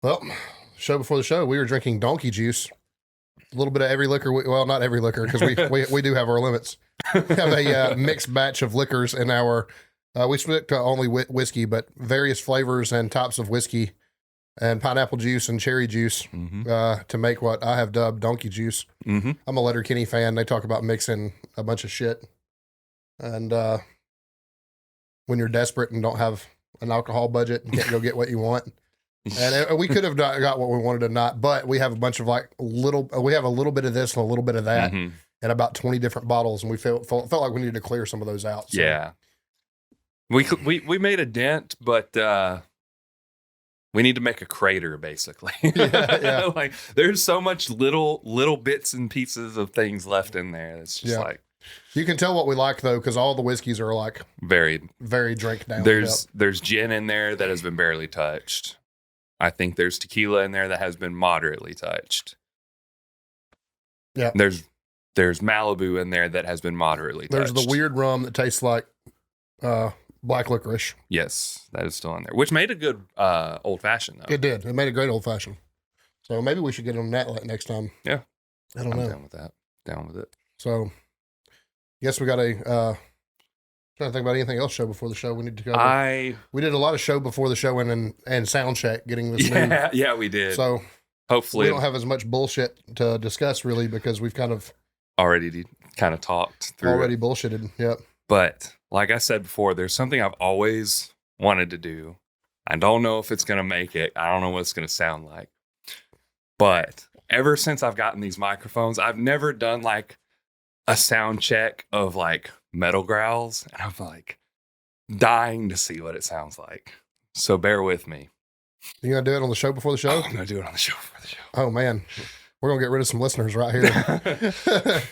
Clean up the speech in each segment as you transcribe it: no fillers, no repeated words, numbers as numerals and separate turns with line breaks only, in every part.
Well, show before the show, we were drinking donkey juice. A little bit of every liquor. Well, not every liquor, because we do have our limits. We have a mixed batch of liquors in our, we stick to only whiskey, but various flavors and types of whiskey and pineapple juice and cherry juice to make what I have dubbed donkey juice.
Mm-hmm.
I'm a Letterkenny fan. They talk about mixing a bunch of shit. And when you're desperate and don't have an alcohol budget and can't go get what you want. And we could have got what we wanted or not, but we have a bunch of we have a little bit of this and a little bit of that and about 20 different bottles. And we felt like we needed to clear some of those out. So.
Yeah. We made a dent, but we need to make a crater, basically.
Yeah.
Like there's so much little bits and pieces of things left in there. It's just like.
You can tell what we like though, because all the whiskeys are like
very
drink down.
There's gin in there that has been barely touched. I think there's tequila in there that has been moderately touched.
Yeah.
There's Malibu in there that has been moderately touched.
There's the weird rum that tastes like black licorice.
Yes, that is still in there, which made a good old fashioned though.
It did. It made a great old fashioned. So maybe we should get on that next time.
Yeah.
I'm
down with that. Down with it.
So guess we got trying to think about anything else show before the show we need to cover. We did a lot of show before the show and sound check getting this new.
Yeah, we did.
So
hopefully
we don't have as much bullshit to discuss really, because we've kind of
already talked through
bullshitted. Yep.
But like I said before, there's something I've always wanted to do. I don't know if it's going to make it. I don't know what it's going to sound like. But ever since I've gotten these microphones, I've never done like a sound check of like metal growls, and I'm like dying to see what it sounds like. So bear with me.
You gonna do it on the show before the show?
Oh, I'm gonna do it on the show before the show.
Oh man, we're gonna get rid of some listeners right here.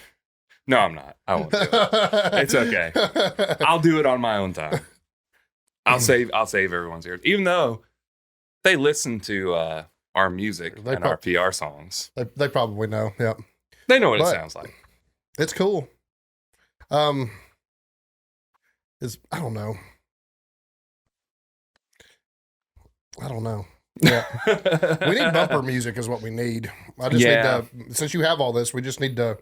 No, I'm not. I won't do it. It's okay. I'll do it on my own time. I'll save everyone's ears, even though they listen to our music and our PR songs.
They probably know. Yep.
They know what it sounds like.
It's cool. I don't know. Yeah. We need bumper music is what we need. I just need to, since you have all this, we just need to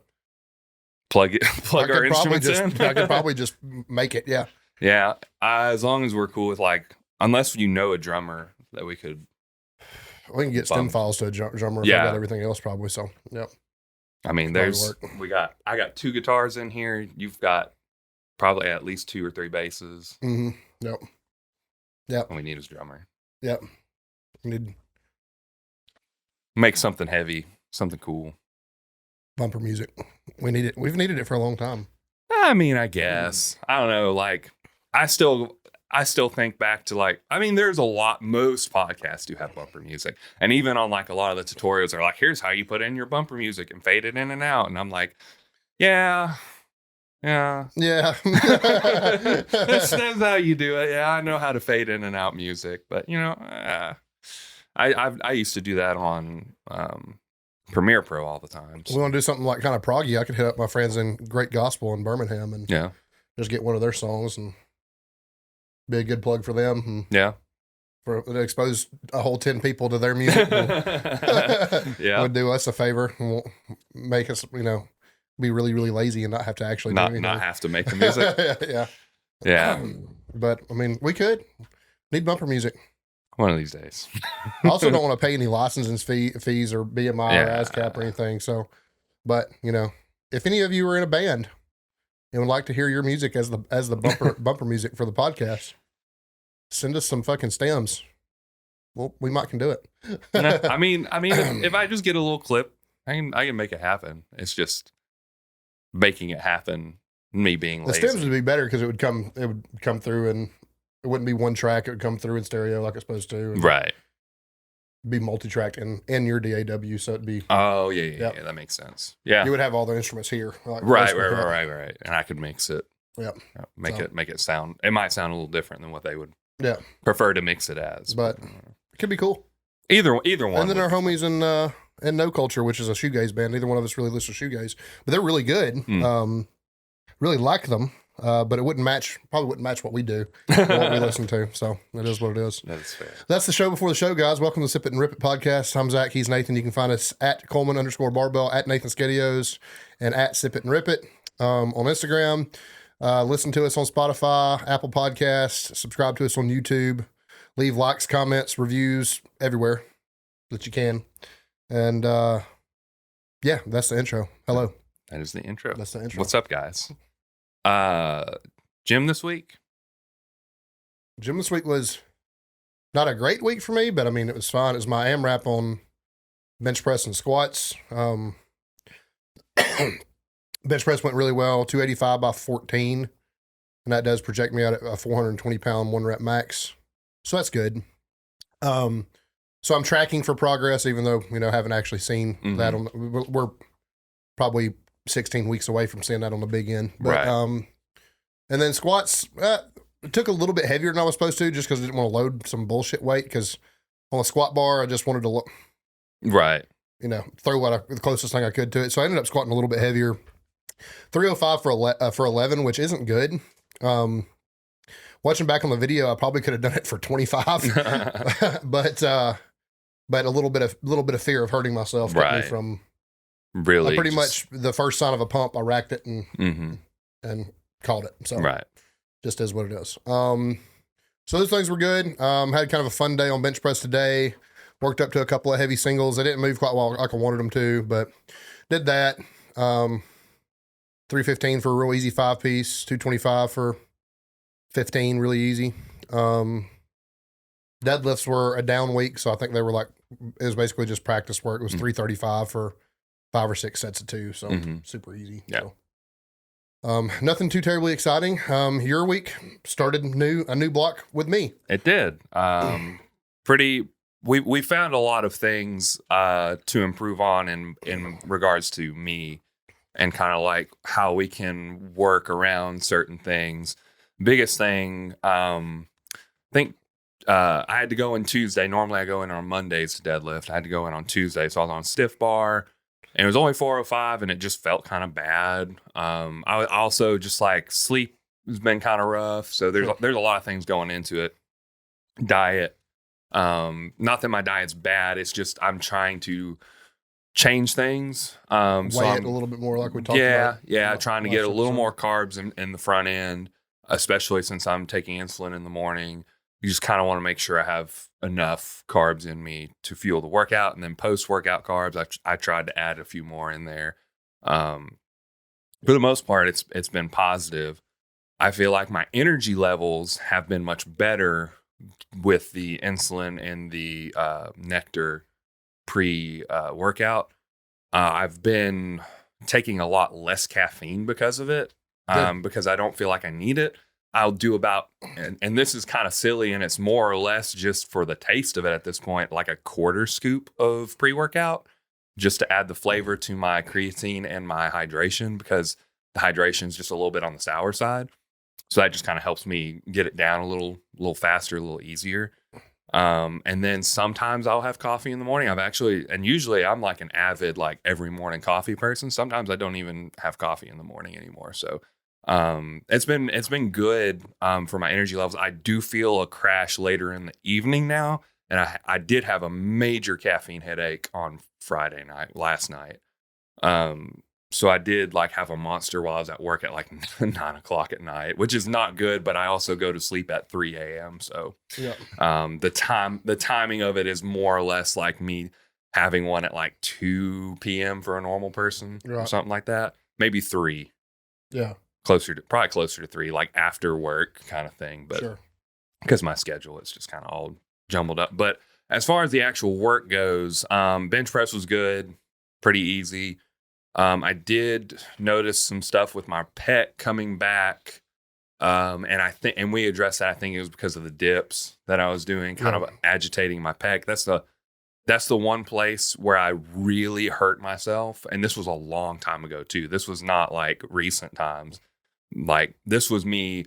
plug our instruments in.
I could probably just make it. Yeah.
Yeah. As long as we're cool with unless you know a drummer that we could.
We can get stem files to a drummer.
Yeah.
I got everything else probably. So, yep.
I mean, I got 2 guitars in here. You've got probably at least 2 or 3 basses.
Mm-hmm. Yep. Yep.
And we need his drummer.
Yep. We need
make something heavy, something cool.
Bumper music. We need it. We've needed it for a long time.
I mean, I guess. I don't know. Like, I still think back to there's most podcasts do have bumper music. And even on a lot of the tutorials are like, here's how you put in your bumper music and fade it in and out. And I'm like, yeah. That's how you do it. Yeah, I know how to fade in and out music. But, I used to do that on Premiere Pro all the time. So.
We want to do something like kind of proggy. I could hit up my friends in Great Gospel in Birmingham and just get one of their songs and be a good plug for them. To expose a whole 10 people to their music. Would do us a favor and won't make us, be really, really lazy and not have to actually do anything.
Not have to make the music. Yeah.
But I mean, we could need bumper music.
One of these days.
I also don't want to pay any licensing fees or BMI or ASCAP or anything. So, but if any of you are in a band and would like to hear your music as the bumper music for the podcast, send us some fucking stems. Well, we might can do it.
I mean, if I just get a little clip, I can make it happen. It's just making it happen. Me being lazy.
The stems would be better because it would come through and it wouldn't be one track. It would come through in stereo like it's supposed to.
Right.
Be multi-tracked in your DAW, so it'd be.
Oh yeah, that makes sense. Yeah,
you would have all the instruments here.
Right, and I could mix it.
Yep.
Make it sound. It might sound a little different than what they would.
Yeah.
Prefer to mix it as,
but it could be cool.
Either one.
And then our homies in No Culture, which is a shoegaze band. Neither one of us really listen to shoegaze, but they're really good. Really like them. but it probably wouldn't match what we do, or what we listen to. So it is what it is.
That's fair.
That's the show before the show, guys. Welcome to Sip It and Rip It podcast. I'm Zach. He's Nathan. You can find us at Coleman_Barbell, at Nathan Skedios, and at Sip It and Rip It on Instagram. Listen to us on Spotify, Apple Podcasts. Subscribe to us on YouTube. Leave likes, comments, reviews everywhere that you can. And yeah, that's the intro. Hello.
That is the intro.
That's the intro.
What's up, guys? Gym this week?
Gym this week was not a great week for me, but I mean, it was fine. It was my AMRAP on bench press and squats. Bench press went really well, 285 by 14. And that does project me out at a 420 pound 1 rep max. So that's good. So I'm tracking for progress, even though, haven't actually seen that we're probably 16 weeks away from seeing that on the big end. But,
right.
And then squats, took a little bit heavier than I was supposed to, just because I didn't want to load some bullshit weight. Because on a squat bar, I just wanted to look,
right.
Throw the closest thing I could to it. So I ended up squatting a little bit heavier. 305 for 11, which isn't good. Watching back on the video, I probably could have done it for 25, but a little bit of fear of hurting myself kept me from
really
pretty much the first sign of a pump. I racked it and called it. So just is what it is. So those things were good. Had kind of a fun day on bench press today. Worked up to a couple of heavy singles. I didn't move quite well like I wanted them to, but did that. 315 for a real easy 5-piece, 225 for 15, really easy. Deadlifts were a down week, so I think they were it was basically just practice work. It was 335 for 5 or 6 sets of 2, so super easy.
Yeah.
So, nothing too terribly exciting. Your week started a new block with me.
It did. We found a lot of things to improve on in regards to me. And kind of like how we can work around certain things. Biggest thing, I think I had to go in Tuesday. Normally I go in on Mondays to deadlift. I had to go in on Tuesday. So I was on stiff bar and it was only 405 and it just felt kind of bad. I also just sleep has been kind of rough. So there's a lot of things going into it. Diet. Not that my diet's bad. It's just I'm trying to change things.
Weigh it a little bit more like we talked about.
Yeah. Trying to get a little more carbs in the front end, especially since I'm taking insulin in the morning. You just kind of want to make sure I have enough carbs in me to fuel the workout. And then post-workout carbs, I tried to add a few more in there. For the most part, it's been positive. I feel like my energy levels have been much better with the insulin and the nectar pre-workout. I've been taking a lot less caffeine because of it, because I don't feel like I need it. I'll do about, and this is kind of silly, and it's more or less just for the taste of it at this point, like a quarter scoop of pre-workout, just to add the flavor to my creatine and my hydration, because the hydration is just a little bit on the sour side. So that just kind of helps me get it down a little faster, a little easier. And then sometimes I'll have coffee in the morning. Usually I'm like an avid, every morning coffee person. Sometimes I don't even have coffee in the morning anymore. So, it's been good, for my energy levels. I do feel a crash later in the evening now. And I did have a major caffeine headache on last night. So I did like have a monster while I was at work at like 9 o'clock at night, which is not good, but I also go to sleep at 3 a.m. So the timing of it is more or less like me having one at like 2 p.m. for a normal person or something like that. Maybe 3.
Yeah.
Probably closer to 3, like after work kind of thing. But because my schedule is just kind of all jumbled up. But as far as the actual work goes, bench press was good, pretty easy. I did notice some stuff with my pec coming back. And we addressed that. I think it was because of the dips that I was doing, kind of agitating my pec. That's the one place where I really hurt myself. And this was a long time ago too. This was not like recent times. Like this was me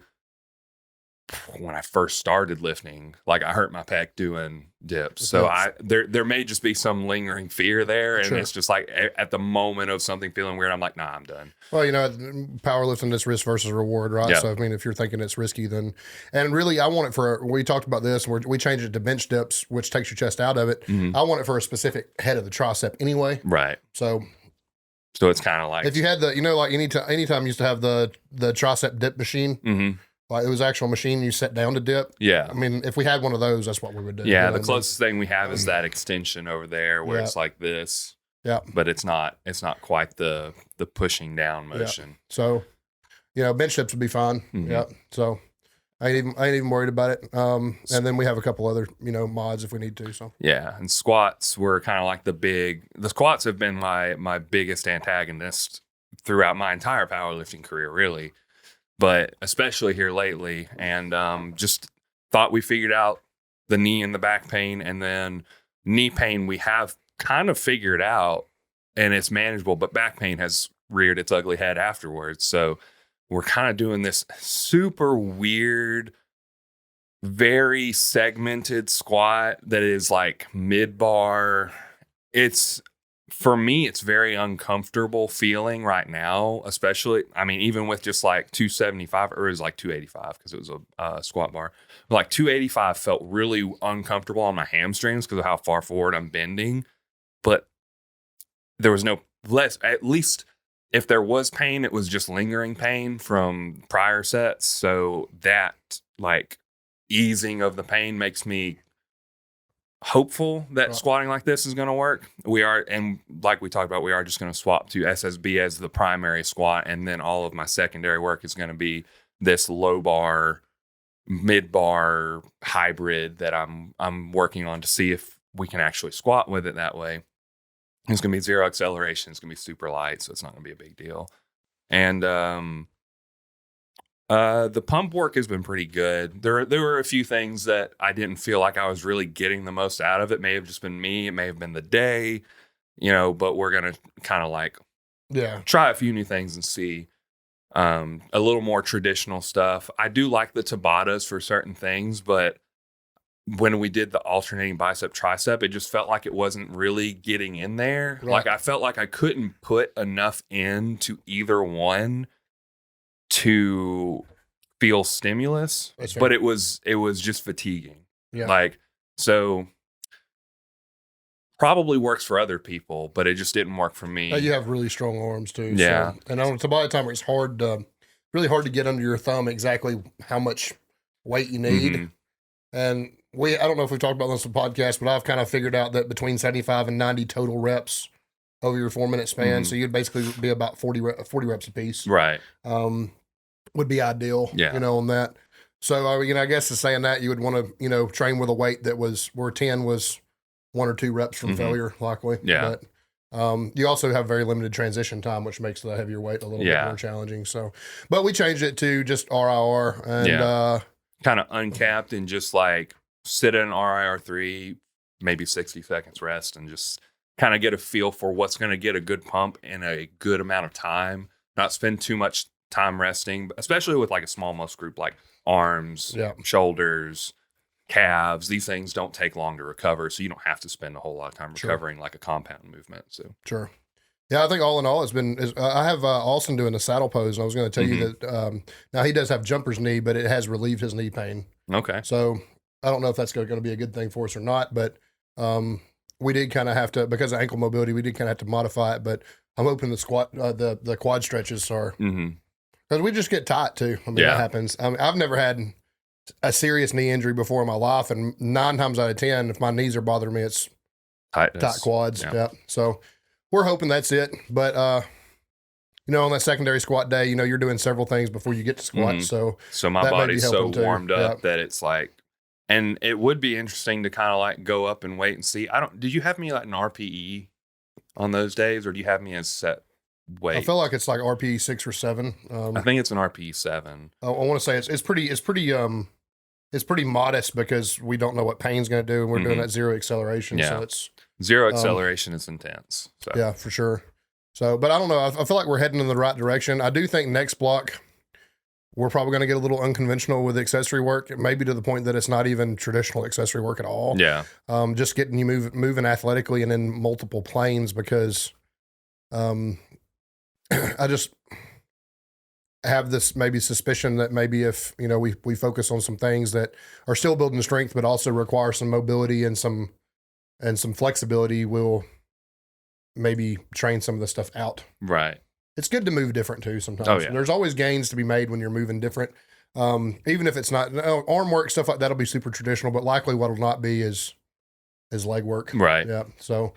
when I first started lifting, like I hurt my pec doing dips. So
Yes.
there may just be some lingering fear there. And
Sure.
it's just like at the moment of something feeling weird, I'm like, nah, I'm done.
Well, powerlifting is risk versus reward, right?
Yeah.
So, I mean, if you're thinking it's risky, then, and really, I want it we talked about this, we changed it to bench dips, which takes your chest out of it. I want it for a specific head of the tricep anyway.
Right.
So
it's kind of like,
if you had like anytime you used to have the tricep dip machine, like it was actual machine you set down to dip.
Yeah.
I mean, if we had one of those, that's what we would do.
Yeah. The closest thing we have is that extension over there where it's like this.
Yeah.
But it's not quite the pushing down motion.
Yeah. So, bench dips would be fine. Yeah. So I ain't even worried about it. And then we have a couple other, mods if we need to. So
yeah. And squats were kind of like the squats have been my biggest antagonist throughout my entire powerlifting career, really. But especially here lately, and just thought we figured out the knee and the back pain, and then knee pain we have kind of figured out, and it's manageable, but back pain has reared its ugly head afterwards. So we're kind of doing this super weird, very segmented squat that is like mid-bar. For me, it's very uncomfortable feeling right now, especially, I mean, even with just like 275, or it was like 285 because it was a squat bar. Like 285 felt really uncomfortable on my hamstrings because of how far forward I'm bending. But there was at least if there was pain, it was just lingering pain from prior sets. So that like easing of the pain makes me hopeful that squatting like this is going to work. And like we talked about, we are just going to swap to SSB as the primary squat, and then all of my secondary work is going to be this low bar, mid bar hybrid that I'm working on to see if we can actually squat with it that way. It's going to be zero acceleration. It's going to be super light, so it's not going to be a big deal. And the pump work has been pretty good. There were a few things that I didn't feel like I was really getting the most out of. It may have just been me. It may have been the day, but we're going to kind of like try a few new things and see a little more traditional stuff. I do like the Tabatas for certain things, but when we did the alternating bicep tricep, it just felt like it wasn't really getting in there.
Right.
Like I felt like I couldn't put enough into either one to feel stimulus, but it was just fatiguing.
Yeah.
Like, so probably works for other people, but it just didn't work for me.
You have really strong arms too.
Yeah.
So, and on a Tabata timer, it's really hard to get under your thumb exactly how much weight you need. And I don't know if we've talked about this on the podcast, but I've kind of figured out that between 75 and 90 total reps over your 4-minute span. So you'd basically be about 40 reps a piece.
Right.
Would be ideal, on that. So, I guess in saying that, you would want to, train with a weight that was where 10 was 1 or 2 reps from failure, likely.
Yeah.
But you also have very limited transition time, which makes the heavier weight a little bit more challenging. So, but we changed it to just RIR and
kind of uncapped and just like sit in RIR 3, maybe 60 seconds rest, and just kind of get a feel for what's going to get a good pump in a good amount of time. Not spend too much time resting, especially with like a small muscle group like arms, shoulders, calves. These things don't take long to recover, so you don't have to spend a whole lot of time recovering like a compound movement. So
sure. Yeah, I think all in all, I have Austin doing a saddle pose, and I was going to tell you that now he does have jumper's knee, but it has relieved his knee pain.
Okay.
So I don't know if that's going to be a good thing for us or not, but we did kind of have to, because of ankle mobility, we did kind of have to modify it. But I'm hoping the squat, the quad stretches are, because we just get tight too. I mean, that happens. I mean, I've never had a serious knee injury before in my life, and 9 times out of 10, if my knees are bothering me, it's tight quads. Yeah. So we're hoping that's it. But, on that secondary squat day, you're doing several things before you get to squat. So
my body's so warmed up that it's like, and it would be interesting to kind of like go up and wait and see. Did you have me like an RPE on those days, or do you have me as set weight?
I feel like it's like RPE 6 or 7.
I think it's an RPE 7.
I want to say it's pretty modest because we don't know what pain's going to do, and we're doing that zero acceleration.
Yeah.
So it's
zero acceleration is intense. So.
Yeah, for sure. So, but I don't know. I feel like we're heading in the right direction. I do think next block we're probably going to get a little unconventional with accessory work, maybe to the point that it's not even traditional accessory work at all.
Yeah.
Just getting you moving athletically and in multiple planes, because I just have this maybe suspicion that maybe if, you know, we focus on some things that are still building strength, but also require some mobility and some flexibility, we'll maybe train some of the stuff out.
Right.
It's good to move different too sometimes.
Oh, yeah.
There's always gains to be made when you're moving different. Even if it's not arm work, stuff like that'll be super traditional, but likely what will not be is leg work.
Right.
Yeah. So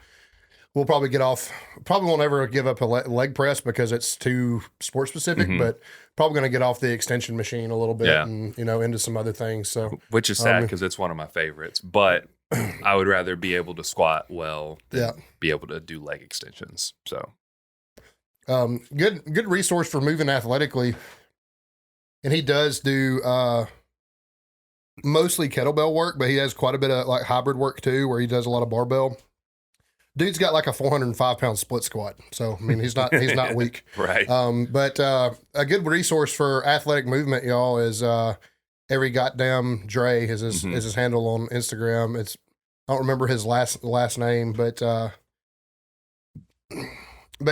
we'll probably won't ever give up a leg press because it's too sport specific, but probably going to get off the extension machine a little bit and, you know, into some other things. So,
which is sad because it's one of my favorites, but I would rather be able to squat well than be able to do leg extensions. So,
good resource for moving athletically. And he does do, mostly kettlebell work, but he has quite a bit of like hybrid work too, where he does a lot of barbell. Dude's got like a 405-pound split squat. So, I mean, he's not weak.
Right.
But a good resource for athletic movement, y'all, is Every Goddamn Dre is his handle on Instagram. I don't remember his last name, but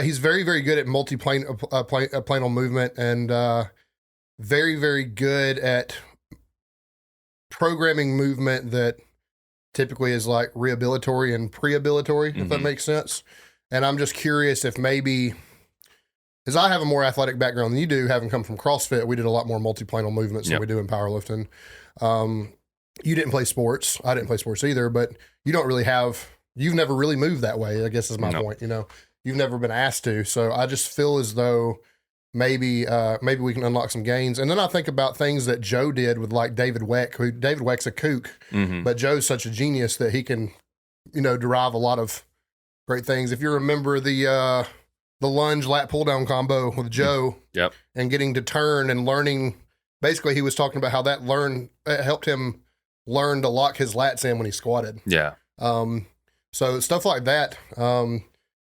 he's very, very good at planal movement, and very, very good at programming movement that typically is like rehabilitatory and prehabilitatory, if that makes sense. And I'm just curious if maybe, because I have a more athletic background than you do, having come from CrossFit, we did a lot more multiplanal movements than we do in powerlifting. You didn't play sports. I didn't play sports either, but you don't really you've never really moved that way, I guess is my point. You know, you've never been asked to. So I just feel as though maybe we can unlock some gains. And then I think about things that Joe did with like David Weck, David Weck's a kook, but Joe's such a genius that he can, you know, derive a lot of great things. If you remember the lunge lat pull down combo with Joe and getting to turn and learning, basically he was talking about how that helped him learn to lock his lats in when he squatted. Yeah. So stuff like that,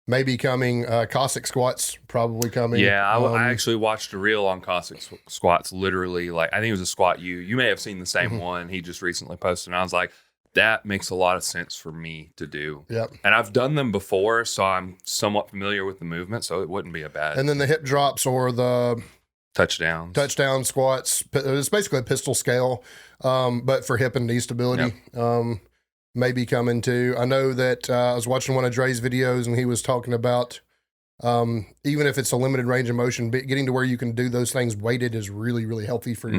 maybe coming, Cossack squats probably coming.
Yeah, I actually watched a reel on Cossack squats, literally, like, I think it was a squat you may have seen the same one he just recently posted, and I was like, that makes a lot of sense for me to do. Yep. And I've done them before, so I'm somewhat familiar with the movement, so it wouldn't be a bad.
And then the hip drops or the touchdown squats, it's basically a pistol scale, but for hip and knee stability. Maybe coming too. I know that I was watching one of Dre's videos and he was talking about even if it's a limited range of motion, getting to where you can do those things weighted is really, really healthy for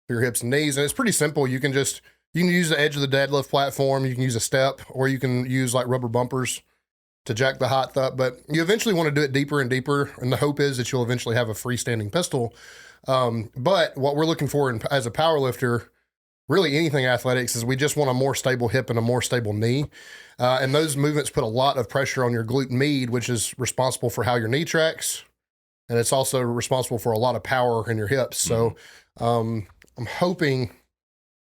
your hips and knees. And it's pretty simple. You can use the edge of the deadlift platform. You can use a step, or you can use like rubber bumpers to jack the height up. But you eventually want to do it deeper and deeper. And the hope is that you'll eventually have a freestanding pistol. But what we're looking for as a power lifter, really anything athletics, is we just want a more stable hip and a more stable knee. And those movements put a lot of pressure on your glute med, which is responsible for how your knee tracks. And it's also responsible for a lot of power in your hips. So I'm hoping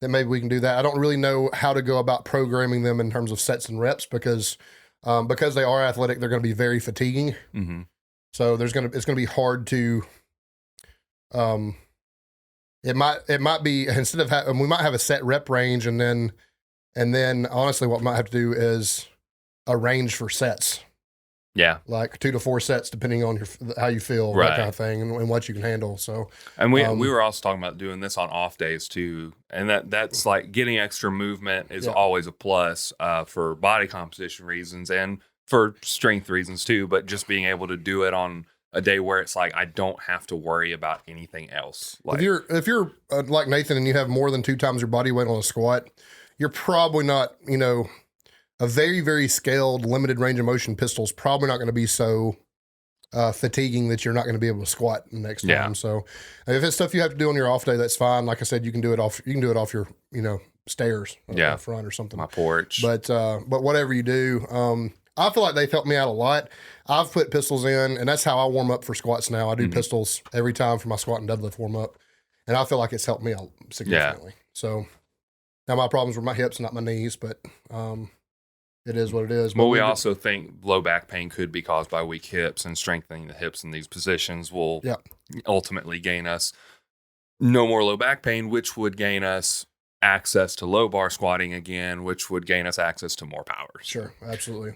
that maybe we can do that. I don't really know how to go about programming them in terms of sets and reps because they are athletic, they're going to be very fatiguing. So it's going to be hard to, it might be, instead of we might have a set rep range, and then honestly, what we might have to do is a range for sets. Yeah, like 2 to 4 sets, depending on how you feel, that kind of thing, and what you can handle. So,
and we were also talking about doing this on off days too, and that's like getting extra movement is always a plus for body composition reasons and for strength reasons too. But just being able to do it on a day where it's like I don't have to worry about anything else. Like,
if you're like Nathan and you have more than 2 times your body weight on a squat, you're probably not, a very, very scaled limited range of motion pistol is probably not going to be so fatiguing that you're not going to be able to squat the next time. So if it's stuff you have to do on your off day, that's fine. Like I said, you can do it off your, stairs up front or something.
My porch.
But whatever you do, I feel like they've helped me out a lot. I've put pistols in, and that's how I warm up for squats now. I do pistols every time for my squat and deadlift warm up, and I feel like it's helped me out significantly. So now my problems were my hips, not my knees, but it is what it is.
Well, we also think low back pain could be caused by weak hips, and strengthening the hips in these positions will ultimately gain us no more low back pain, which would gain us access to low bar squatting again, which would gain us access to more powers.
Sure, absolutely.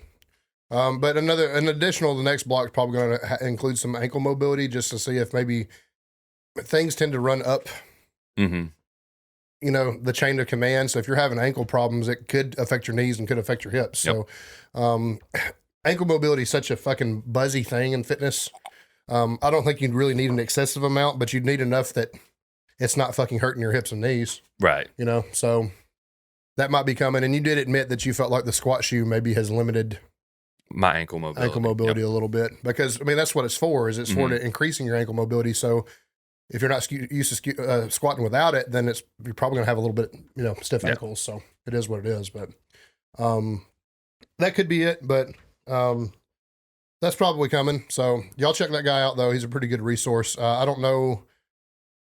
But the next block is probably going to include some ankle mobility, just to see if maybe things tend to run up,
Mm-hmm.
The chain of command. So if you're having ankle problems, it could affect your knees and could affect your hips.
Yep.
So, ankle mobility is such a fucking buzzy thing in fitness. I don't think you'd really need an excessive amount, but you'd need enough that it's not fucking hurting your hips and knees.
Right.
So that might be coming. And you did admit that you felt like the squat shoe maybe has limited
my ankle mobility
a little bit, because that's what it's for, is it's for
Mm-hmm.
increasing your ankle mobility. So if you're not used to squatting without it, then you're probably going to have a little bit, stiff ankles. So it is what it is, but that could be it. But that's probably coming. So y'all check that guy out, though. He's a pretty good resource. I don't know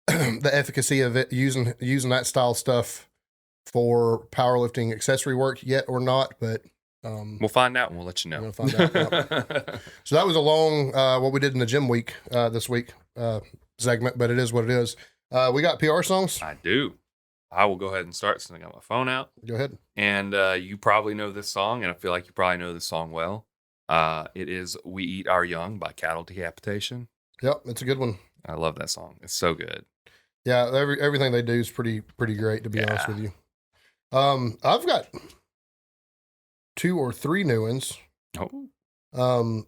the efficacy of it using that style stuff for powerlifting accessory work yet or not, but
we'll find out and we'll let you know.
We'll find out. Yeah. So that was a long what we did in the gym week this week segment, but it is what it is. We got PR songs.
I do. I will go ahead and start since I got my phone out.
Go ahead.
And you probably know this song, and I feel like you probably know this song well. It is "We Eat Our Young" by Cattle Decapitation.
Yep, it's a good one.
I love that song. It's so good.
Yeah, everything they do is pretty great, to be honest with you. I've got 2 or 3 new ones.
Oh.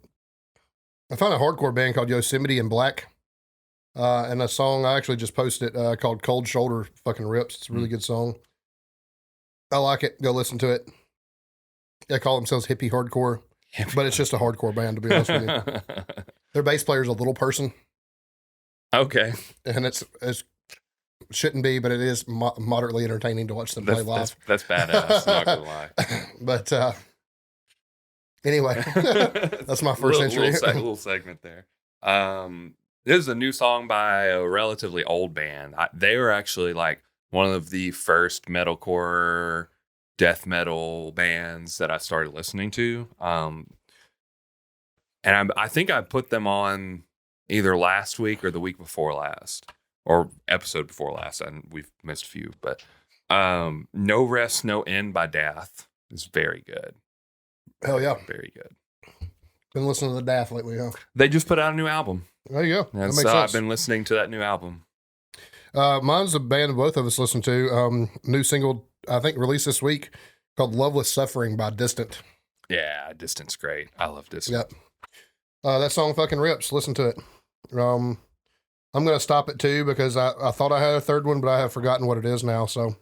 I found a hardcore band called Yosemite and Black. And a song I actually just posted called Cold Shoulder fucking rips. It's a really good song. I like it. Go listen to it. They call themselves hippie hardcore, but it's just a hardcore band, to be honest with you. Their bass player is a little person.
Okay.
And it's shouldn't be, but it is moderately entertaining to watch them play live.
That's badass. Not gonna lie.
But anyway, that's my first entry.
Little segment there. This is a new song by a relatively old band. They were actually like one of the first metalcore death metal bands that I started listening to. And I think I put them on either last week or the week before last, or episode before last, and we've missed a few. But No Rest, No End by Death is very good.
Hell yeah.
Very good.
Been listening to the Daft lately, huh?
They just put out a new album.
There you go.
And
That makes
so
sense.
I've been listening to that new album.
Mine's a band both of us listen to. New single, I think, released this week called Loveless Suffering by Distant.
Yeah, Distance great. I love Distant.
Yep. That song fucking rips. Listen to it. I'm going to stop at 2 because I thought I had a third one, but I have forgotten what it is now. So,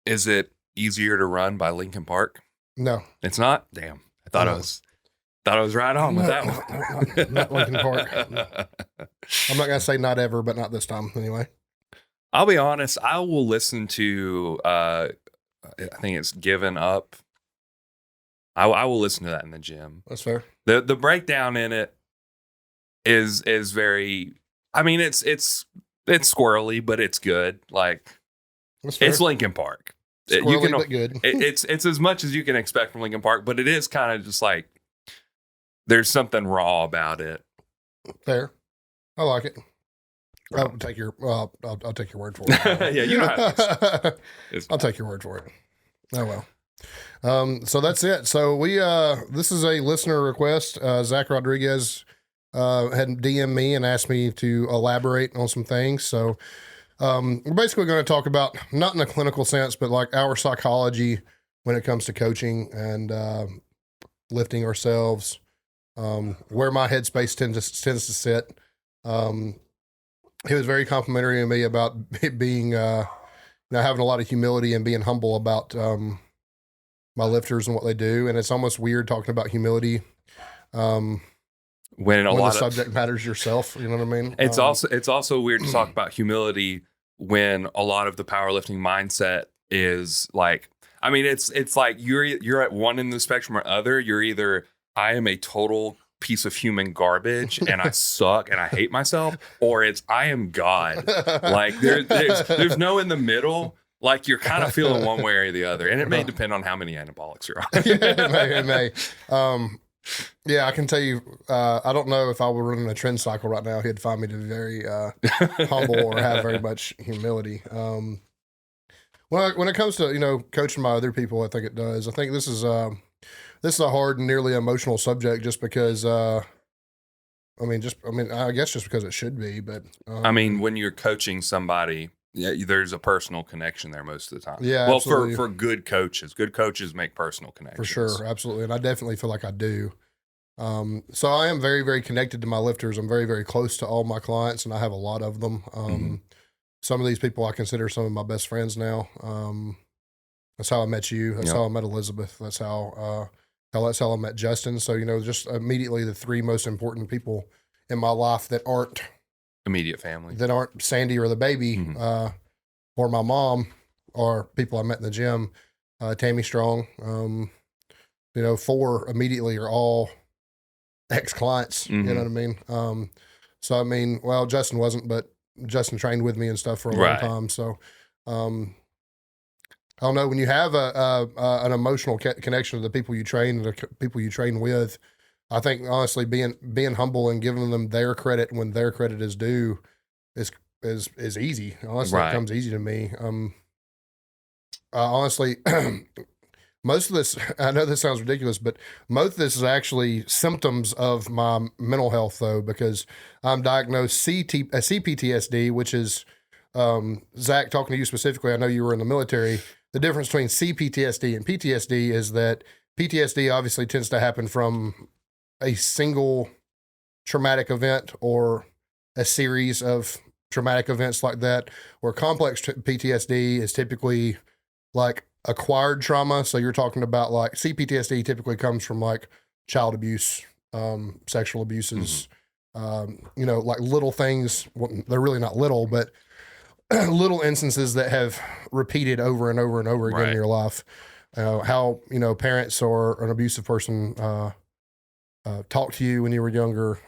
Is it Easier to Run by Linkin Park?
no.
It's not? Damn. I thought I was right on with that one.
Not Linkin Park. I'm not going to say not ever, but not this time anyway.
I'll be honest. I will listen to, I think it's Given Up. I will listen to that in the gym.
That's fair.
The breakdown in it is very, I mean, it's squirrely, but it's good. Like,
That's fair.
it's Linkin Park.
Squirrely, but good.
It's as much as you can expect from Linkin Park, but it is kind of just like there's something raw about it.
Fair. I like it. I'll take your I'll take your word for it.
Yeah, you don't have to.
I'll take your word for it. Oh well. So that's it. So we this is a listener request. Zach Rodriguez had DM'd me and asked me to elaborate on some things. So we're basically going to talk about, not in a clinical sense, but like our psychology when it comes to coaching and lifting ourselves, where my headspace tends to sit. He was very complimentary to me about it being, having a lot of humility and being humble about my lifters and what they do. And it's almost weird talking about humility
When
the subject matters yourself. You know what I mean?
It's also weird to talk about humility when a lot of the powerlifting mindset is like, I mean, it's like you're at one end of the spectrum or other. You're either, I am a total piece of human garbage and I suck and I hate myself, or it's, I am God. Like there's no in the middle. Like you're kind of feeling one way or the other, and it may depend on how many anabolics you're on.
Yeah, it may. Yeah, I can tell you, I don't know if I were running a trend cycle right now, he'd find me to be very humble or have very much humility. When it comes to, coaching my other people, I think it does. I think this is a hard and nearly emotional subject just because, I guess just because it should be, but.
When you're coaching somebody, yeah, there's a personal connection there most of the time.
Yeah,
well,
absolutely.
for good coaches make personal connections.
For sure, absolutely. And I definitely feel like I do. So I am very, very connected to my lifters. I'm very, very close to all my clients, and I have a lot of them. Some of these people I consider some of my best friends now. That's how I met you. That's how I met Elizabeth. That's how I met Justin. So, just immediately the three most important people in my life that aren't
immediate family,
that aren't Sandy or the baby, or my mom, or people I met in the gym, Tammy Strong, four immediately are all ex-clients, you know what I mean? So, Justin wasn't, but Justin trained with me and stuff for a long time. So, I don't know, when you have an emotional connection to the people you train and the people you train with, I think honestly being humble and giving them their credit when their credit is due is easy. Honestly, it comes easy to me. Honestly, most of this, I know this sounds ridiculous, but most of this is actually symptoms of my mental health, though, because I'm diagnosed CPTSD, which is, Zach, talking to you specifically, I know you were in the military. The difference between CPTSD and PTSD is that PTSD obviously tends to happen from a single traumatic event or a series of traumatic events like that, where complex PTSD is typically like acquired trauma. So you're talking about like CPTSD typically comes from like child abuse, sexual abuses, like little things. Well, they're really not little, but little instances that have repeated over and over and over again in your life. How, parents or an abusive person talk to you when you were younger,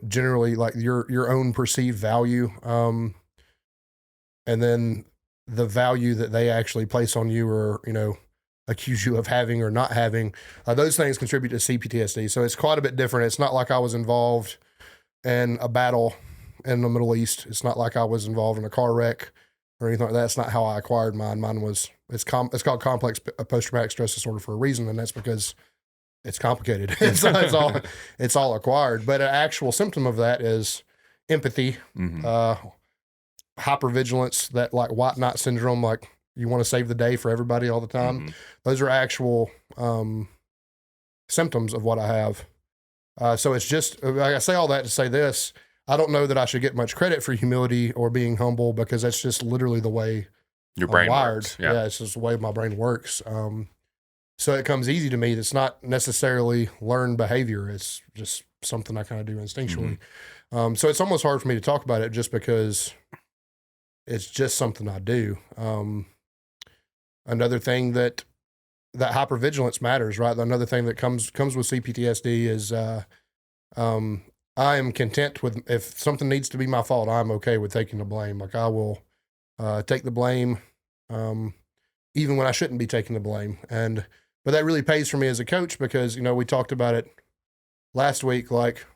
generally like your own perceived value, and then the value that they actually place on you or, accuse you of having or not having, those things contribute to CPTSD. So it's quite a bit different. It's not like I was involved in a battle in the Middle East. It's not like I was involved in a car wreck or anything like that. That's not how I acquired mine. Mine was, it's called complex post-traumatic stress disorder for a reason. And that's because it's complicated. It's all acquired. But an actual symptom of that is empathy, hypervigilance, that like white knight syndrome, like you want to save the day for everybody all the time. Those are actual symptoms of what I have. So it's just, I say all that to say this, I don't know that I should get much credit for humility or being humble, because that's just literally the way
your brain
wired.
Works. Yeah,
it's just the way my brain works. So it comes easy to me. It's not necessarily learned behavior. It's just something I kind of do instinctually. So it's almost hard for me to talk about it just because it's just something I do. Another thing that hypervigilance matters, right? Another thing that comes with CPTSD is I am content with, if something needs to be my fault, I'm okay with taking the blame. Like I will take the blame even when I shouldn't be taking the blame. But that really pays for me as a coach because, we talked about it last week, like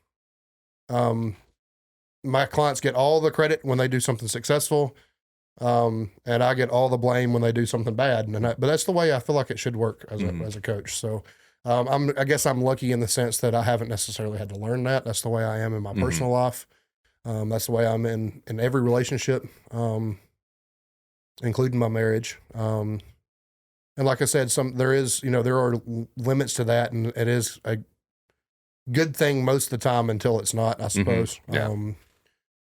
my clients get all the credit when they do something successful, and I get all the blame when they do something bad. But that's the way I feel like it should work as a coach. So I guess I'm lucky in the sense that I haven't necessarily had to learn that. That's the way I am in my personal life. That's the way I'm in every relationship, including my marriage. And like I said, there are limits to that, and it is a good thing most of the time until it's not, I suppose.
Yeah.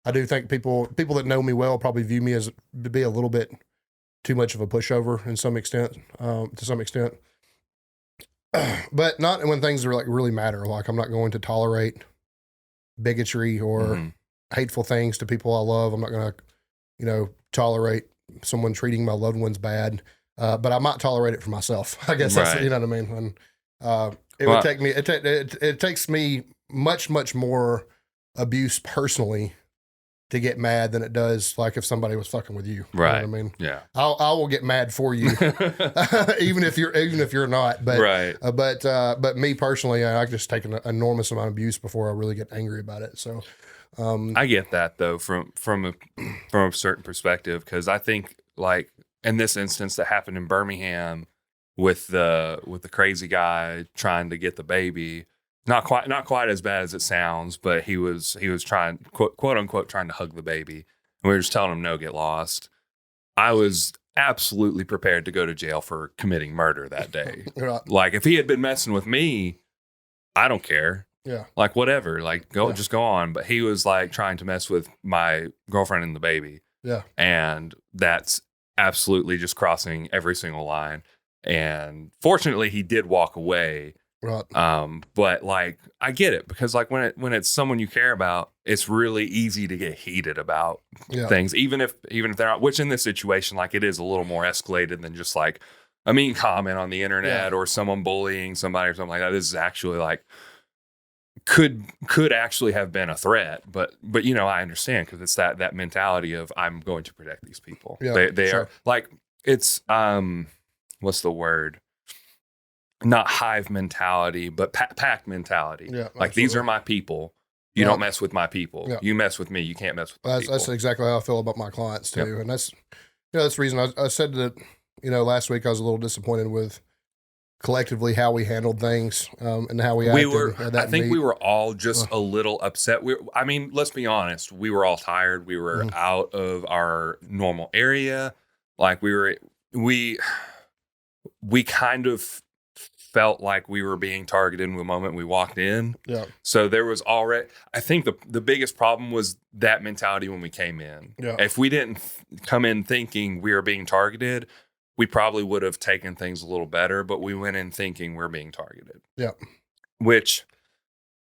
I do think people that know me well probably view me as to be a little bit too much of a pushover to some extent. But not when things are like really matter. Like I'm not going to tolerate bigotry or hateful things to people I love. I'm not going to, tolerate someone treating my loved ones bad. But I might tolerate it for myself. I guess that's, you know what I mean? And it takes me much, much more abuse personally to get mad than it does like if somebody was fucking with you.
Right.
You know what I mean?
Yeah.
I will get mad for you, even if you're not. But
Right.
But me personally, I just take an enormous amount of abuse before I really get angry about it. So
I get that though from a certain perspective, because I think like in this instance that happened in Birmingham with the crazy guy trying to get the baby. Not quite as bad as it sounds, but he was trying quote unquote trying to hug the baby, and we were just telling him no, get lost. I was absolutely prepared to go to jail for committing murder that day.
Right.
Like if he had been messing with me, I don't care.
Yeah.
Like whatever, like just go on. But he was like trying to mess with my girlfriend and the baby.
Yeah.
And that's absolutely just crossing every single line. And fortunately, he did walk away.
Right.
But like I get it, because like when it's someone you care about, it's really easy to get heated about things, even if they're not, which in this situation, like it is a little more escalated than just like a mean comment on the internet or someone bullying somebody or something like that. This is actually like could actually have been a threat, but you know, I understand, because it's that mentality of I'm going to protect these people.
Yeah,
they are like, it's what's the word? Not hive mentality, but pack mentality. Yeah, like absolutely. These are my people. You don't mess with my people. Yeah. You mess with me. You can't mess with my people.
That's exactly how I feel about my clients too. Yep. And that's the reason I said that, last week I was a little disappointed with collectively how we handled things and how we acted.
I think we were all just a little upset. I mean, let's be honest. We were all tired. We were out of our normal area. Like we kind of felt like we were being targeted the moment we walked in. Yeah. So there was already, I think the biggest problem was that mentality when we came in. Yeah. If we didn't come in thinking we were being targeted, we probably would have taken things a little better, but we went in thinking we're being targeted. Yeah. Which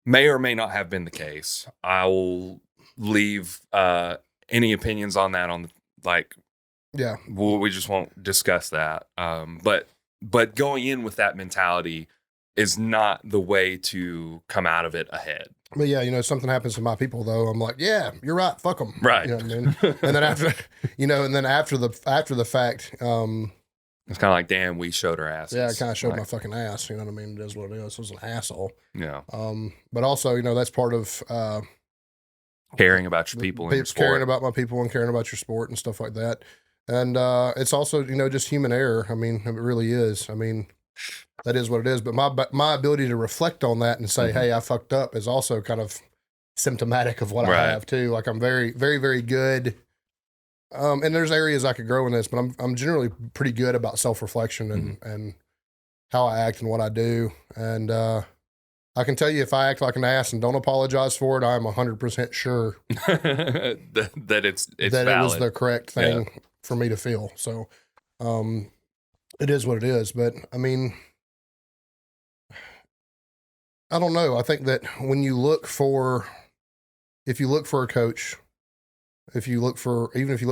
may or may not have been the case. I will leave any opinions on that we just won't discuss that. But going in with that mentality is not the way to come out of it ahead.
But yeah, something happens to my people though. I'm like, yeah, you're right. Fuck them.
Right.
You know what I mean? And then after the fact,
it's kind of like, damn, we showed our asses.
Yeah, I kind of showed my fucking ass. You know what I mean? It is what it is. I was an asshole.
Yeah.
But also, that's part of
caring about your people and your sport.
Caring about my people and caring about your sport and stuff like that. And it's also, just human error. I mean, it really is. I mean, that is what it is. But my ability to reflect on that and say, hey, I fucked up is also kind of symptomatic of what I have too. Like I'm very, very, very good. And there's areas I could grow in this, but I'm generally pretty good about self-reflection and how I act and what I do. And I can tell you, if I act like an ass and don't apologize for it, I'm 100% sure
that it's
that
valid.
It was the correct thing for me to feel. So it is what it is. But I mean, I don't know. I think that when you look for, if you look for a coach, even if you look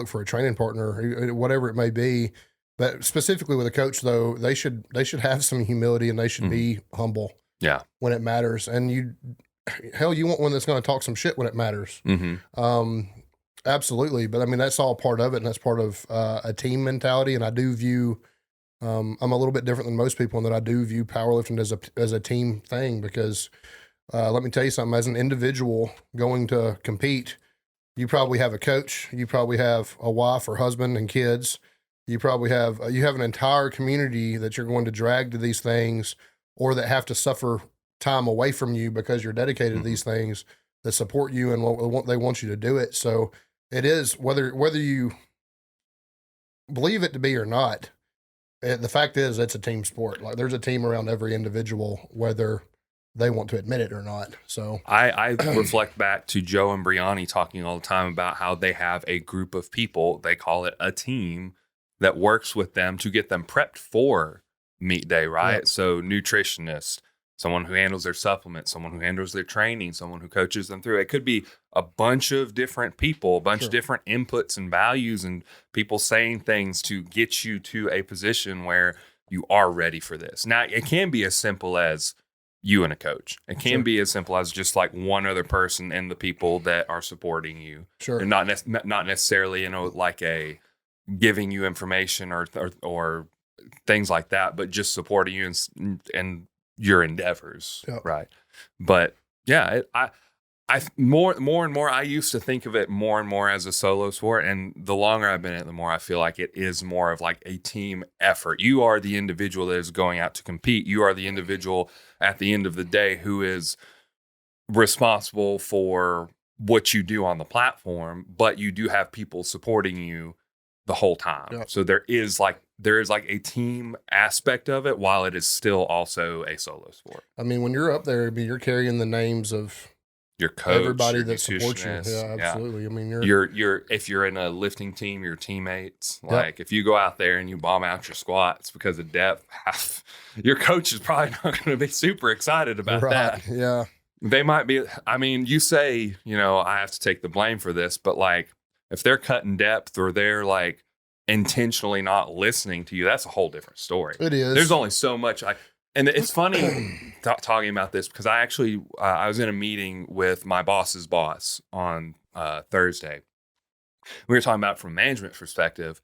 for a training partner, whatever it may be, but specifically with a coach though, they should have some humility and they should be humble.
Yeah.
When it matters. And you want one that's going to talk some shit when it matters. Absolutely. But I mean, that's all part of it. And that's part of a team mentality. And I do view, I'm a little bit different than most people in that I do view powerlifting as a team thing, because let me tell you something, as an individual going to compete, you probably have a coach, you probably have a wife or husband and kids. You probably have, an entire community that you're going to drag to these things, or that have to suffer time away from you because you're dedicated to these things, that support you and what they want you to do it. So it is, whether you believe it to be or not, the fact is it's a team sport. Like there's a team around every individual, whether they want to admit it or not. So
I reflect back to Joe and Brianni talking all the time about how they have a group of people, they call it a team, that works with them to get them prepped for meet day, right? Yep. So nutritionist, someone who handles their supplements, someone who handles their training, someone who coaches them through. It could be a bunch of different people, a bunch of different inputs and values, and people saying things to get you to a position where you are ready for this. Now, it can be as simple as you and a coach. It can
Sure.
be as simple as just like one other person and the people that are supporting you.
Sure.
And not necessarily, like a giving you information or things like that, but just supporting you and your endeavors.
Yep.
Right. But yeah, I more and more, I used to think of it more and more as a solo sport. And the longer I've been in it, the more I feel like it is more of like a team effort. You are the individual that is going out to compete. You are the individual at the end of the day who is responsible for what you do on the platform, but you do have people supporting you the whole time.
Yep.
So there is like a team aspect of it while it is still also a solo sport.
I mean, when you're up there, you're carrying the names of
Your coach,
everybody
your
that supports you.
nutritionist,
Yeah, absolutely. I mean,
you're if you're in a lifting team, your teammates, like if you go out there and you bomb out your squats because of depth, your coach is probably not going to be super excited about that.
Yeah.
They might be. I mean, you say, I have to take the blame for this, but like if they're cutting depth or they're like intentionally not listening to you, that's a whole different story.
It is.
There's only so much and it's funny talking about this because I actually, I was in a meeting with my boss's boss on Thursday. We were talking about from a management perspective,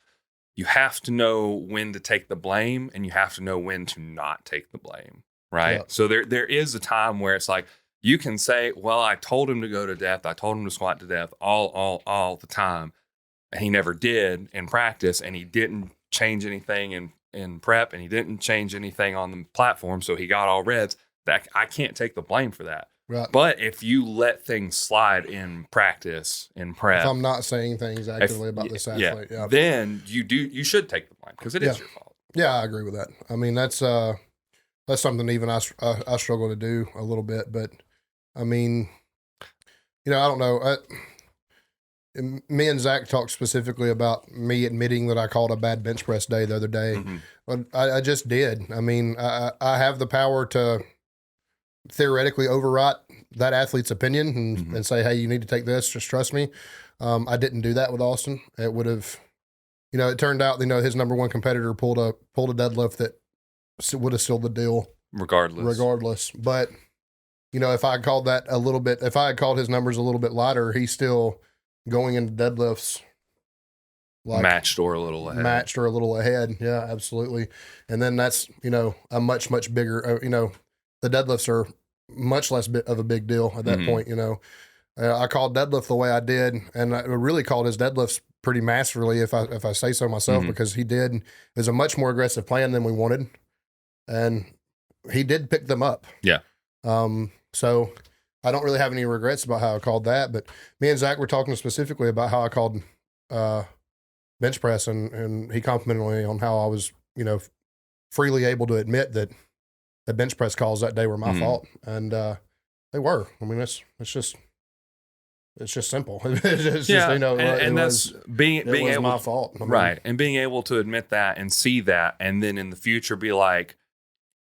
you have to know when to take the blame and you have to know when to not take the blame, right?
Yeah.
So there is a time where it's like, you can say, well, I told him to go to depth. I told him to squat to depth all the time. And he never did in practice, and he didn't change anything in prep, and he didn't change anything on the platform, so he got all reds. That I can't take the blame for that.
Right.
But if you let things slide in practice, in prep,
If I'm not saying things actively about this athlete,
then you should take the blame because it is your fault.
Yeah, I agree with that. I mean, that's something even I struggle to do a little bit, but I mean, I don't know. Me and Zach talked specifically about me admitting that I called a bad bench press day the other day.
Mm-hmm.
But I just did. I mean, I have the power to theoretically overwrite that athlete's opinion and say, hey, you need to take this. Just trust me. I didn't do that with Austin. It would have, it turned out, his number one competitor pulled a deadlift that would have sealed the deal regardless. But, if I had called that a little bit, if I had called his numbers a little bit lighter, he's still going into deadlifts like
matched or a little
ahead. Yeah, absolutely. And then that's, a much, much bigger, the deadlifts are much less of a big deal at that point. I called deadlift the way I did, and I really called his deadlifts pretty masterfully, if I say so myself, because he did. It was a much more aggressive plan than we wanted, and he did pick them up.
Yeah.
So I don't really have any regrets about how I called that, but me and Zach were talking specifically about how I called bench press, and he complimented me on how I was, freely able to admit that the bench press calls that day were my fault, and they were. I mean, it's just simple. It's just,
and that's being able,
my fault,
right? And being able to admit that and see that, and then in the future be like,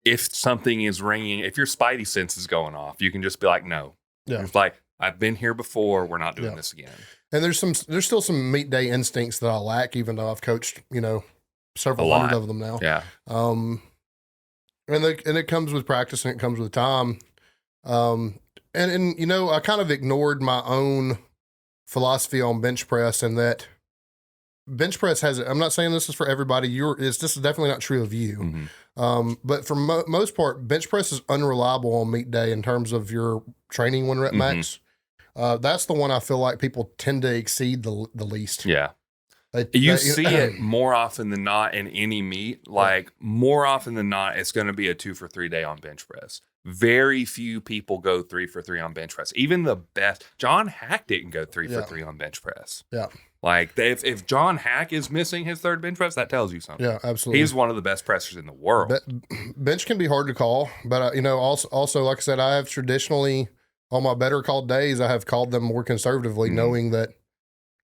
if something is ringing, if your spidey sense is going off, you can just be like, no.
Yeah.
It's like, I've been here before. We're not doing this again.
And there's still some meet day instincts that I lack, even though I've coached, several hundred of them now.
Yeah.
And it comes with practice and it comes with time. And I kind of ignored my own philosophy on bench press, and that bench press has, I'm not saying this is for everybody. This is definitely not true of you. But for most part, bench press is unreliable on meet day in terms of your training 1 rep max. That's the one I feel like people tend to exceed the least.
Yeah. You see it more often than not in any meet. Like more often than not, it's going to be a 2 for 3 day on bench press. Very few people go 3 for 3 on bench press. Even the best, John Hack didn't go 3 for 3 on bench press.
Yeah.
Like if John Hack is missing his third bench press, that tells you something.
Yeah, absolutely.
He's one of the best pressers in the world.
Bench can be hard to call, but also like I said, I have traditionally on my better called days, I have called them more conservatively, knowing that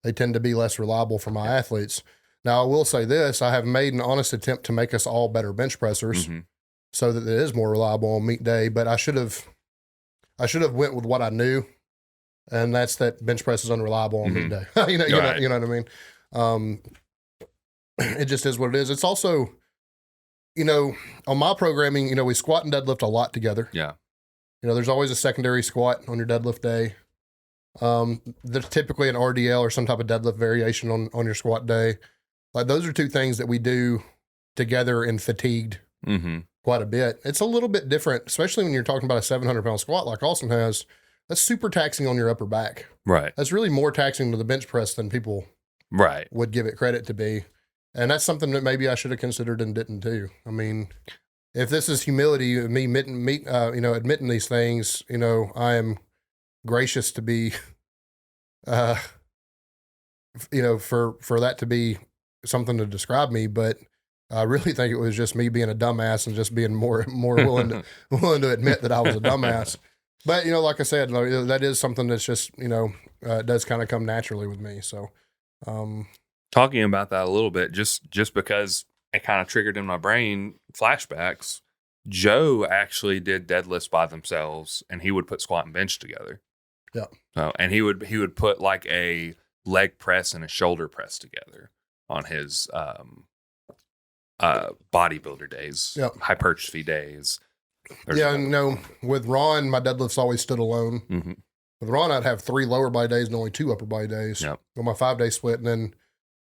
they tend to be less reliable for my athletes. Now, I will say this: I have made an honest attempt to make us all better bench pressers, so that it is more reliable on meet day. But I should have went with what I knew. And that's that bench press is unreliable on meet day. you know what I mean? It just is what it is. It's also, on my programming, we squat and deadlift a lot together.
Yeah.
there's always a secondary squat on your deadlift day. There's typically an RDL or some type of deadlift variation on your squat day. Like those are two things that we do together in fatigued quite a bit. It's a little bit different, especially when you're talking about a 700-pound squat like Austin has. That's super taxing on your upper back.
Right.
That's really more taxing to the bench press than people would give it credit to be. And that's something that maybe I should have considered and didn't do. I mean, if this is humility, me admitting these things, I am gracious to be, for that to be something to describe me. But I really think it was just me being a dumbass and just being more willing to admit that I was a dumbass. But, like I said, that is something that's just, it does kind of come naturally with me. So,
talking about that a little bit, just because it kind of triggered in my brain flashbacks. Joe actually did deadlifts by themselves, and he would put squat and bench together.
Yeah.
So, and he would put like a leg press and a shoulder press together on his bodybuilder days, hypertrophy days. With Ron, my deadlifts always stood alone. Mm-hmm. With Ron, I'd have 3 lower body days and only 2 upper body days on my 5-day split. And then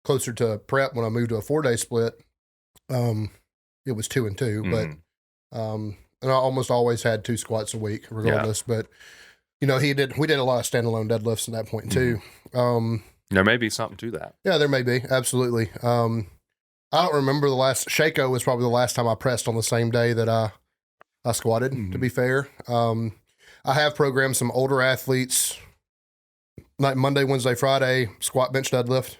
closer to prep, when I moved to a 4-day split, it was 2 and 2. Mm-hmm. But and I almost always had 2 squats a week, regardless. Yeah. But we did a lot of standalone deadlifts at that point too. There may be something to that.
Yeah, there may be, absolutely. I don't remember Shaco was probably the last time I pressed on the same day that I squatted, to be fair. I have programmed some older athletes, like Monday, Wednesday, Friday, squat, bench, deadlift.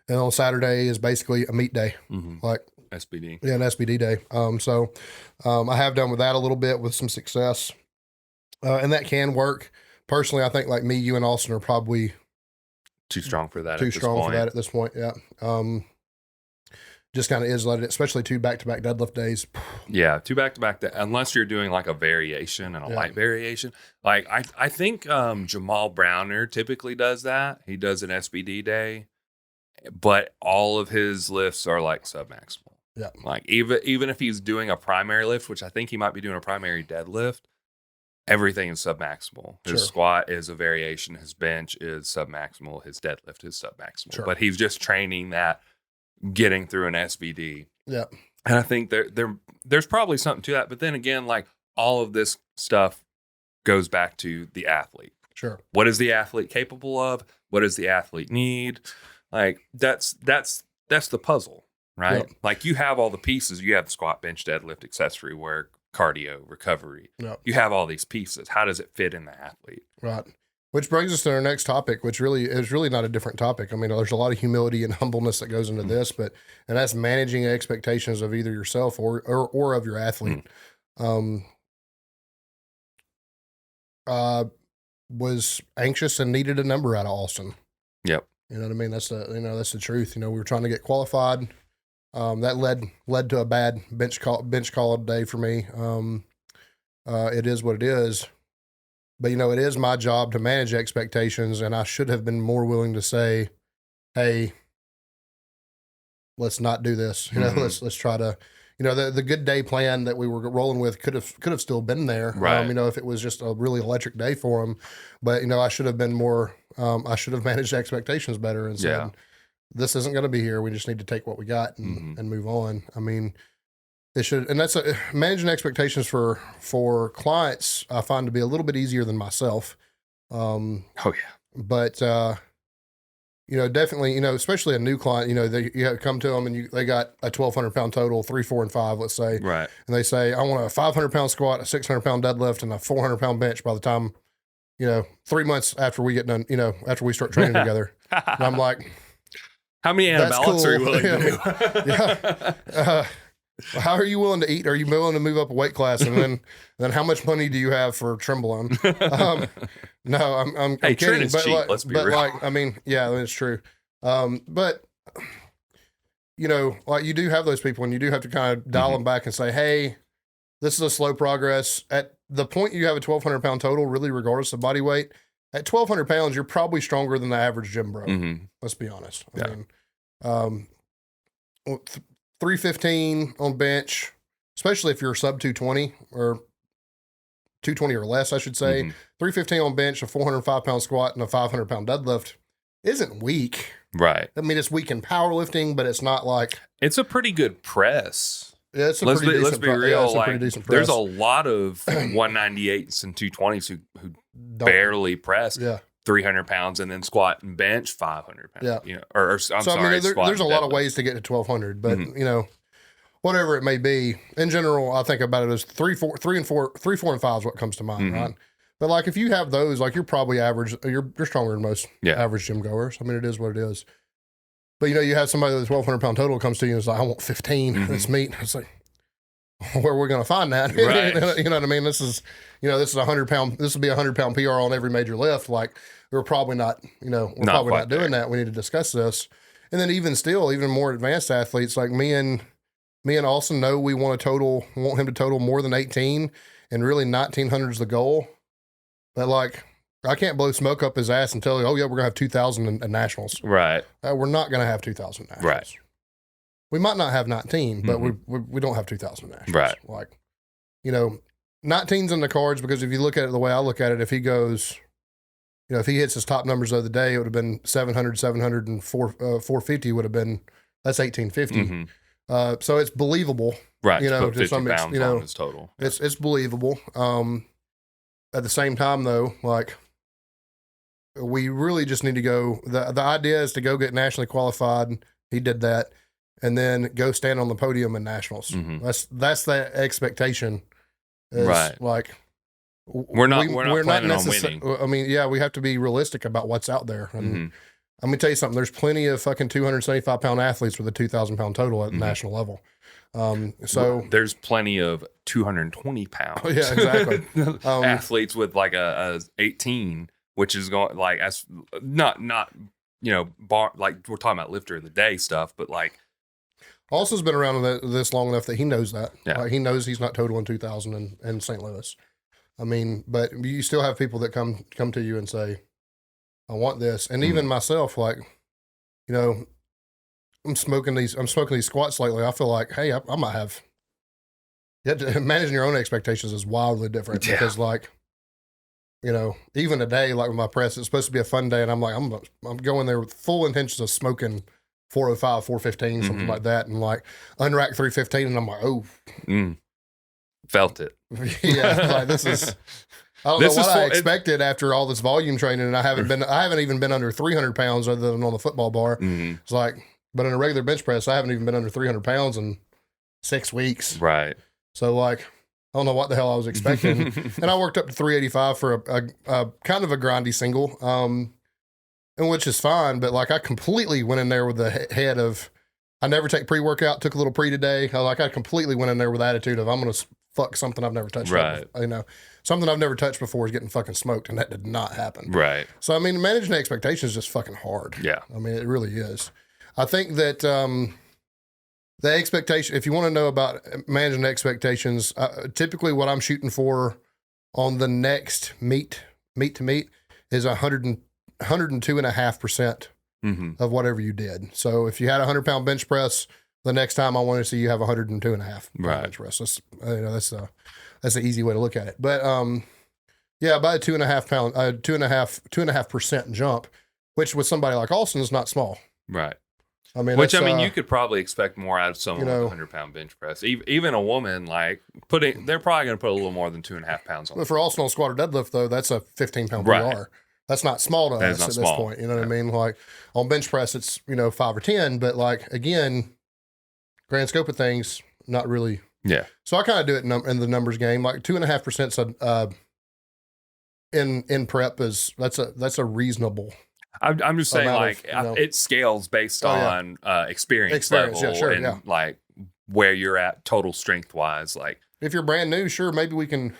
And on Saturday is basically a meet day, like
SBD.
Yeah, an SBD day. So I have done with that a little bit with some success. And that can work. Personally, I think like me, you, and Austin are probably
too strong for that.
At this point, yeah. Just kind of is, especially 2 back-to-back deadlift days.
Yeah, 2 back-to-back, unless you're doing like a variation and a light variation. Like I think Jamal Browner typically does that. He does an SBD day, but all of his lifts are like submaximal.
Yeah.
Like even if he's doing a primary lift, which I think he might be doing a primary deadlift, everything is submaximal. His squat is a variation. His bench is submaximal. His deadlift is submaximal. Sure. But he's just training that, getting through an SBD.
Yeah.
And I think there's probably something to that. But then again, like all of this stuff goes back to the athlete.
Sure.
What is the athlete capable of? What does the athlete need? Like that's the puzzle, right? Yep. Like you have all the pieces. You have the squat, bench, deadlift, accessory work, cardio, recovery.
Yep.
You have all these pieces. How does it fit in the athlete?
Right. Which brings us to our next topic, which really is not a different topic. I mean, there's a lot of humility and humbleness that goes into this, and that's managing expectations of either yourself or of your athlete. Was anxious and needed a number out of Austin.
Yep.
You know what I mean? That's the truth. We were trying to get qualified. That led to a bad bench call day for me. It is what it is. But, it is my job to manage expectations, and I should have been more willing to say, hey, let's not do this. Let's try to, the good day plan that we were rolling with could have still been there.
Right.
If it was just a really electric day for them. But, I should have been more, I should have managed expectations better and said, this isn't going to be here. We just need to take what we got and move on. I mean, it should, and that's managing expectations for clients. I find to be a little bit easier than myself. But definitely, especially a new client. You come to them and they got a 1,200-pound total, 3, 4, and 5, let's say,
right?
And they say, I want a 500-pound squat, a 600-pound deadlift, and a 400-pound bench by the time, 3 months after we get done, after we start training together. And I'm like,
how many anabolics are you willing to do?
Yeah. How are you willing to eat? Are you willing to move up a weight class? And then how much money do you have for Tremblant? No, I'm
hey,
kidding.
Is cheap, let's be real.
It's true. But you do have those people, and you do have to kind of dial them back and say, hey, this is a slow progress. At the point you have a 1,200-pound total, really regardless of body weight, at 1,200 pounds, you're probably stronger than the average gym bro. Let's be honest. I mean, 315 on bench, especially if you're sub 220 or 220 or less, I should say. 315 on bench, a 405-pound squat, and a 500-pound deadlift isn't weak.
Right.
I mean, it's weak in powerlifting, but it's not like...
It's a pretty good press.
Yeah, it's a
let's
pretty
be
decent
real.
Yeah, it's a
like,
pretty decent
there's
press.
a lot of 198s and 220s who barely press 300 pounds and then squat and bench 500 pounds.
Yeah.
You know, I'm sorry.
I mean, there's a lot of
deadlift.
ways to get to 1,200, but, you know, whatever it may be, in general, I think about it as 3, 4, and 5 is what comes to mind, right? But like, if you have those, like, you're probably average, you're stronger than most average gym goers. I mean, it is what it is. But, you know, you have somebody with a 1,200 pound total comes to you and is like, I want 15. It's meat. It's like, where are we going to find that?
Right.
You know what I mean? This is, you know, this is 100 pound, this would be a 100-pound PR on every major lift. Like, we're probably not, you know, we're probably not doing that. We need to discuss this. And then even still, even more advanced athletes, like me and Austin know we want him to total more than 18, and really 1,900 is the goal. But like, I can't blow smoke up his ass and tell you, oh yeah, we're gonna have 2,000 in nationals.
Right.
We're not gonna have 2,000 nationals.
Right.
We might not have 19, but we don't have 2,000 nationals.
Right.
Like, you know, 19's in the cards, because if you look at it the way I look at it, if he goes, you know, if he hits his top numbers of the day, it would have been 700, 450 would have been, that's 1,850. So it's believable.
Right.
You know,
to some
extent, you know,
on his total.
It's believable. At the same time though, like, we really just need to go, the idea is to go get nationally qualified. He did that. And then go stand on the podium in nationals. That's the expectation.
Right.
Like,
we're not planning on winning.
I mean, yeah, we have to be realistic about what's out there. And I'm gonna tell you something. There's plenty of fucking 275-pound athletes with a 2,000-pound total at the national level. So
there's plenty of 220 pounds.
Yeah, exactly.
Athletes with like a 18, which is going like, as not you know, like we're talking about lifter of the day stuff, but like,
Austin's been around this long enough that he knows that.
Yeah.
Like, he knows he's not totaling 2,000 in St. Louis. I mean, but you still have people that come to you and say, I want this. And even myself, like, you know, I'm smoking these squats lately. I feel like, hey, I might have, managing your own expectations is wildly different because, like, you know, even today, like with my press, it's supposed to be a fun day. And I'm like, I'm going there with full intentions of smoking 405, 415, something like that. And like unrack 315. And I'm like, oh,
felt it.
Yeah. Like, this is, I don't know what I expected after all this volume training. And I haven't even been under 300 pounds other than on the football bar. It's like, but in a regular bench press, I haven't even been under 300 pounds in 6 weeks.
Right.
So like, I don't know what the hell I was expecting. And I worked up to 385 for a kind of a grindy single. And which is fine, but like, I completely went in there with the head of, I never take pre-workout, took a little pre today. I completely went in there with the attitude of, I'm going to fuck something I've never touched.
Right.
You know, something I've never touched before is getting fucking smoked, and that did not happen.
Right.
So, I mean, managing expectations is just fucking hard.
Yeah.
I mean, it really is. I think that the expectation, if you want to know about managing expectations, typically what I'm shooting for on the next meet to meet is 102.5% of whatever you did. So if you had a 100-pound bench press, the next time I want to see you have 102.5 bench press. That's, you know, that's the easy way to look at it. But yeah, about a 2.5% jump, which with somebody like Austin is not small.
Right.
I mean,
which, I mean, you could probably expect more out of someone with a 100-pound bench press. Even a woman, like, they're probably going to put a little more than 2.5 pounds on.
But for Austin on squat or deadlift, though, that's a 15-pound PR. That's not small to us at this point. You know what I mean? Like, on bench press, it's, you know, 5 or 10. But, like, again, grand scope of things, not really.
Yeah.
So I kind of do it in the numbers game. Like, 2.5% in prep that's a reasonable.
I'm just saying, like, it scales based on experience level and like where you're at total strength wise. Like,
if you're brand new, sure, maybe you can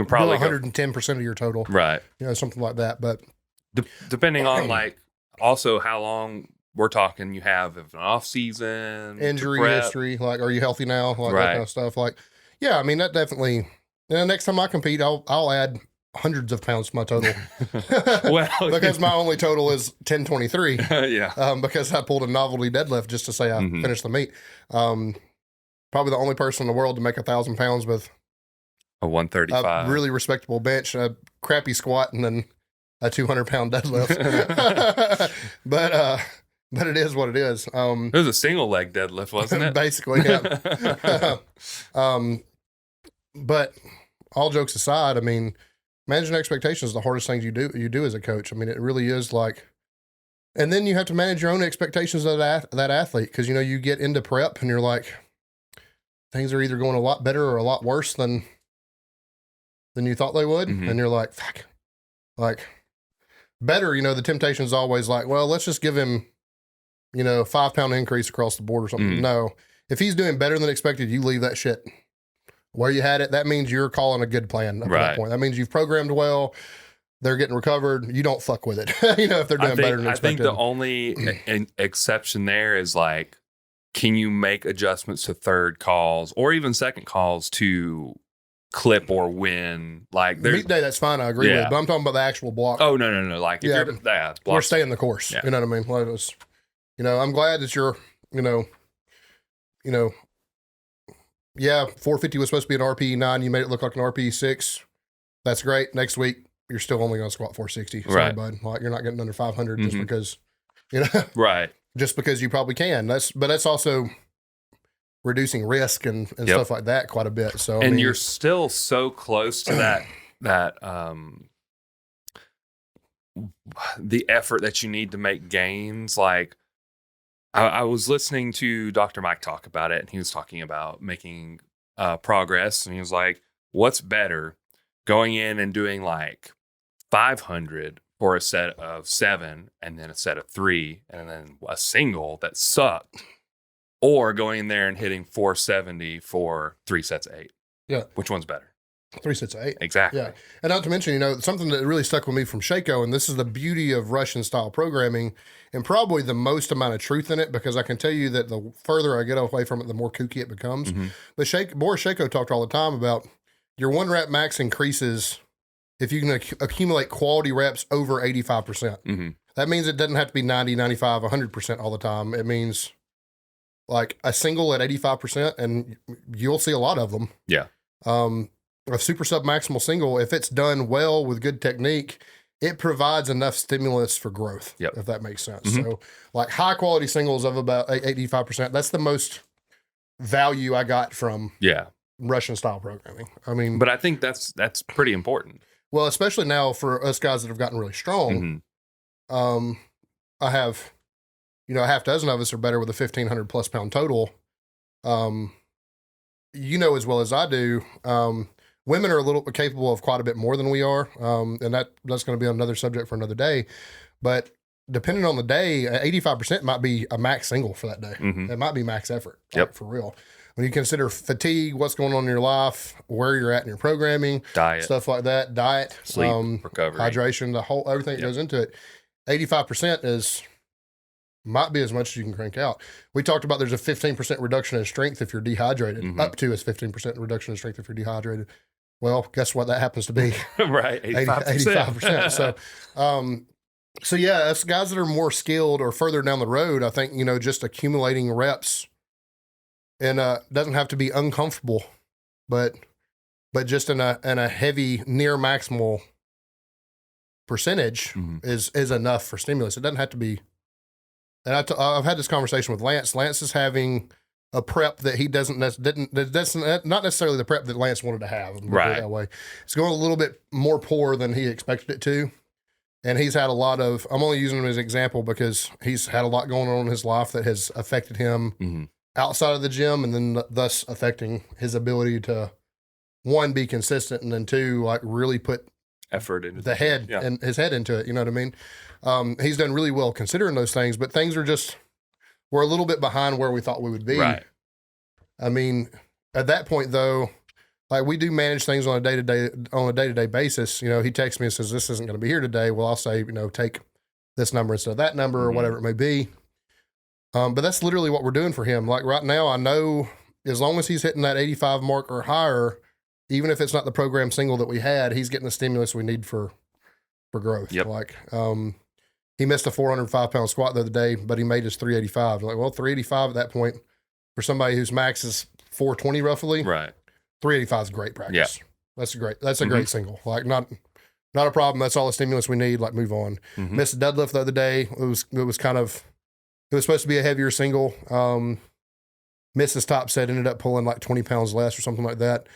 probably
110% of your total,
right?
You know, something like that. But
depending on like also how long we're talking, you have an off season,
injury history, like, are you healthy now, like that kind of stuff. Like, yeah, I mean, that definitely. And the next time I compete, I'll add hundreds of pounds to my total. Well, because my only total is 1023.
Yeah.
Because I pulled a novelty deadlift just to say I finished the meet. Probably the only person in the world to make 1,000 pounds with
A 135.
A really respectable bench, a crappy squat, and then a 200-pound deadlift. But it is what it is.
It was a single leg deadlift, wasn't it?
Basically, yeah. But all jokes aside, I mean, managing expectations is the hardest thing you do as a coach. I mean, it really is like, and then you have to manage your own expectations of that athlete, because you get into prep and you're like, things are either going a lot better or a lot worse than you thought they would, and you're like, fuck, like better. The temptation is always like, well, let's just give him 5-pound increase across the board or something. No, if he's doing better than expected, you leave that shit where you had it. That means you're calling a good plan up to that point. That means you've programmed well. They're getting recovered. You don't fuck with it. If they're doing better than expected.
I think the only exception there is like, can you make adjustments to third calls or even second calls to clip or win? Like
meet day, that's fine. I agree with. But I'm talking about the actual block.
Oh no. Like if you're
we're staying the course. Yeah. You know what I mean? Like it's, I'm glad that you're, yeah, 450 was supposed to be an RPE 9. You made it look like an RPE 6. That's great. Next week, you're still only going to squat 460. Sorry, bud. Like you're not getting under 500 just because,
right.
Just because you probably can. But that's also reducing risk and stuff like that quite a bit. So,
and you're still so close to that the effort that you need to make gains. Like I was listening to Dr. Mike talk about it, and he was talking about making progress. And he was like, what's better, going in and doing like 500 for a set of 7 and then a set of 3 and then a single that sucked, or going in there and hitting 470 for 3 sets of 8?
Yeah.
Which one's better?
3 sets of 8.
Exactly.
Yeah. And not to mention, something that really stuck with me from Shako, and this is the beauty of Russian style programming and probably the most amount of truth in it, because I can tell you that the further I get away from it, the more kooky it becomes. But Boris Shako talked all the time about your 1 rep max increases if you can accumulate quality reps over 85%. That means it doesn't have to be 90, 95, 100% all the time. It means like a single at 85%, and you'll see a lot of them.
Yeah.
A super submaximal single, if it's done well with good technique, it provides enough stimulus for growth, if that makes sense. So like high quality singles of about 85%, that's the most value I got from Russian style programming. I mean,
but I think that's pretty important.
Well, especially now for us guys that have gotten really strong. I have, a half dozen of us are better with a 1,500 plus pound total. As well as I do, women are a little capable of quite a bit more than we are. And that's going to be another subject for another day. But depending on the day, 85% might be a max single for that day. It might be max effort, for real. When you consider fatigue, what's going on in your life, where you're at in your programming,
diet,
stuff like that,
sleep, recovery,
hydration, everything that goes into it, 85% might be as much as you can crank out. We talked about there's a 15% reduction in strength if you're dehydrated, up to a 15% reduction in strength if you're dehydrated. Well, guess what that happens to be?
Right,
85%. So yeah, us guys that are more skilled or further down the road, I think, just accumulating reps, and doesn't have to be uncomfortable, but just in a heavy near maximal percentage is enough for stimulus. It doesn't have to be. And I've had this conversation with Lance. Lance is having a prep that he that's not necessarily the prep that Lance wanted to have.
Right.
That way. It's going a little bit more poor than he expected it to. And he's had a lot of, I'm only using him as an example because he's had a lot going on in his life that has affected him outside of the gym, and then thus affecting his ability to, 1, be consistent, and then 2, like really put
effort into
the head and his head into it. You know what I mean? He's done really well considering those things, but things are we're a little bit behind where we thought we would be.
Right.
I mean, at that point though, like we do manage things on a day-to-day basis. He texts me and says, this isn't going to be here today. Well, I'll say, take this number instead of that number or whatever it may be. But that's literally what we're doing for him. Like right now, I know as long as he's hitting that 85 mark or higher, even if it's not the program single that we had, he's getting the stimulus we need for growth.
Yep.
Like, he missed a 405 pound squat the other day, but he made his 385. Like, well, 385 at that point for somebody whose max is 420 roughly.
Right.
385 is great practice. That's a great single. Like not a problem. That's all the stimulus we need. Like move on. Missed a deadlift the other day. It was supposed to be a heavier single. Missed his top set, ended up pulling like 20 pounds less or something like that.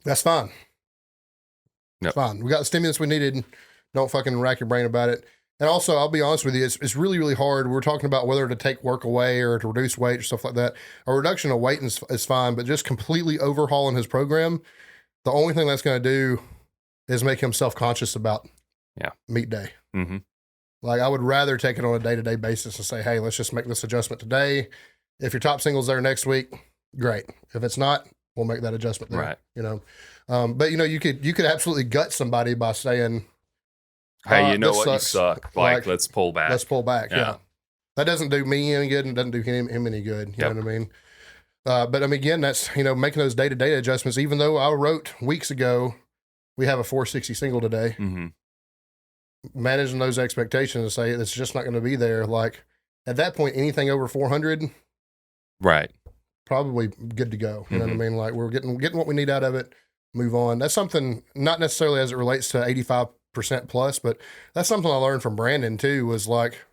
That's fine.
Yep.
It's fine. We got the stimulus we needed. Don't fucking rack your brain about it. And also, I'll be honest with you, it's really, really hard. We're talking about whether to take work away or to reduce weight or stuff like that. A reduction of weight is fine, but just completely overhauling his program, the only thing that's going to do is make him self-conscious about meet day. Like, I would rather take it on a day-to-day basis and say, hey, let's just make this adjustment today. If your top single's there next week, great. If it's not, we'll make that adjustment there.
Right.
You know, but you know, you could absolutely gut somebody by saying,
hey, you know what?
Sucks.
You suck. Like, let's pull back.
Let's pull back. Yeah. That doesn't do me any good and doesn't do him any good. You know what I mean? But I mean, again, that's, you know, making those day-to-day adjustments, even though I wrote weeks ago, we have a 460 single today, managing those expectations and say, it's just not going to be there. Like at that point, anything over 400,
right.
Probably good to go. You know what I mean? Like we're getting what we need out of it, move on. That's something not necessarily as it relates to 85% plus, but that's something I learned from Brandon too, was like,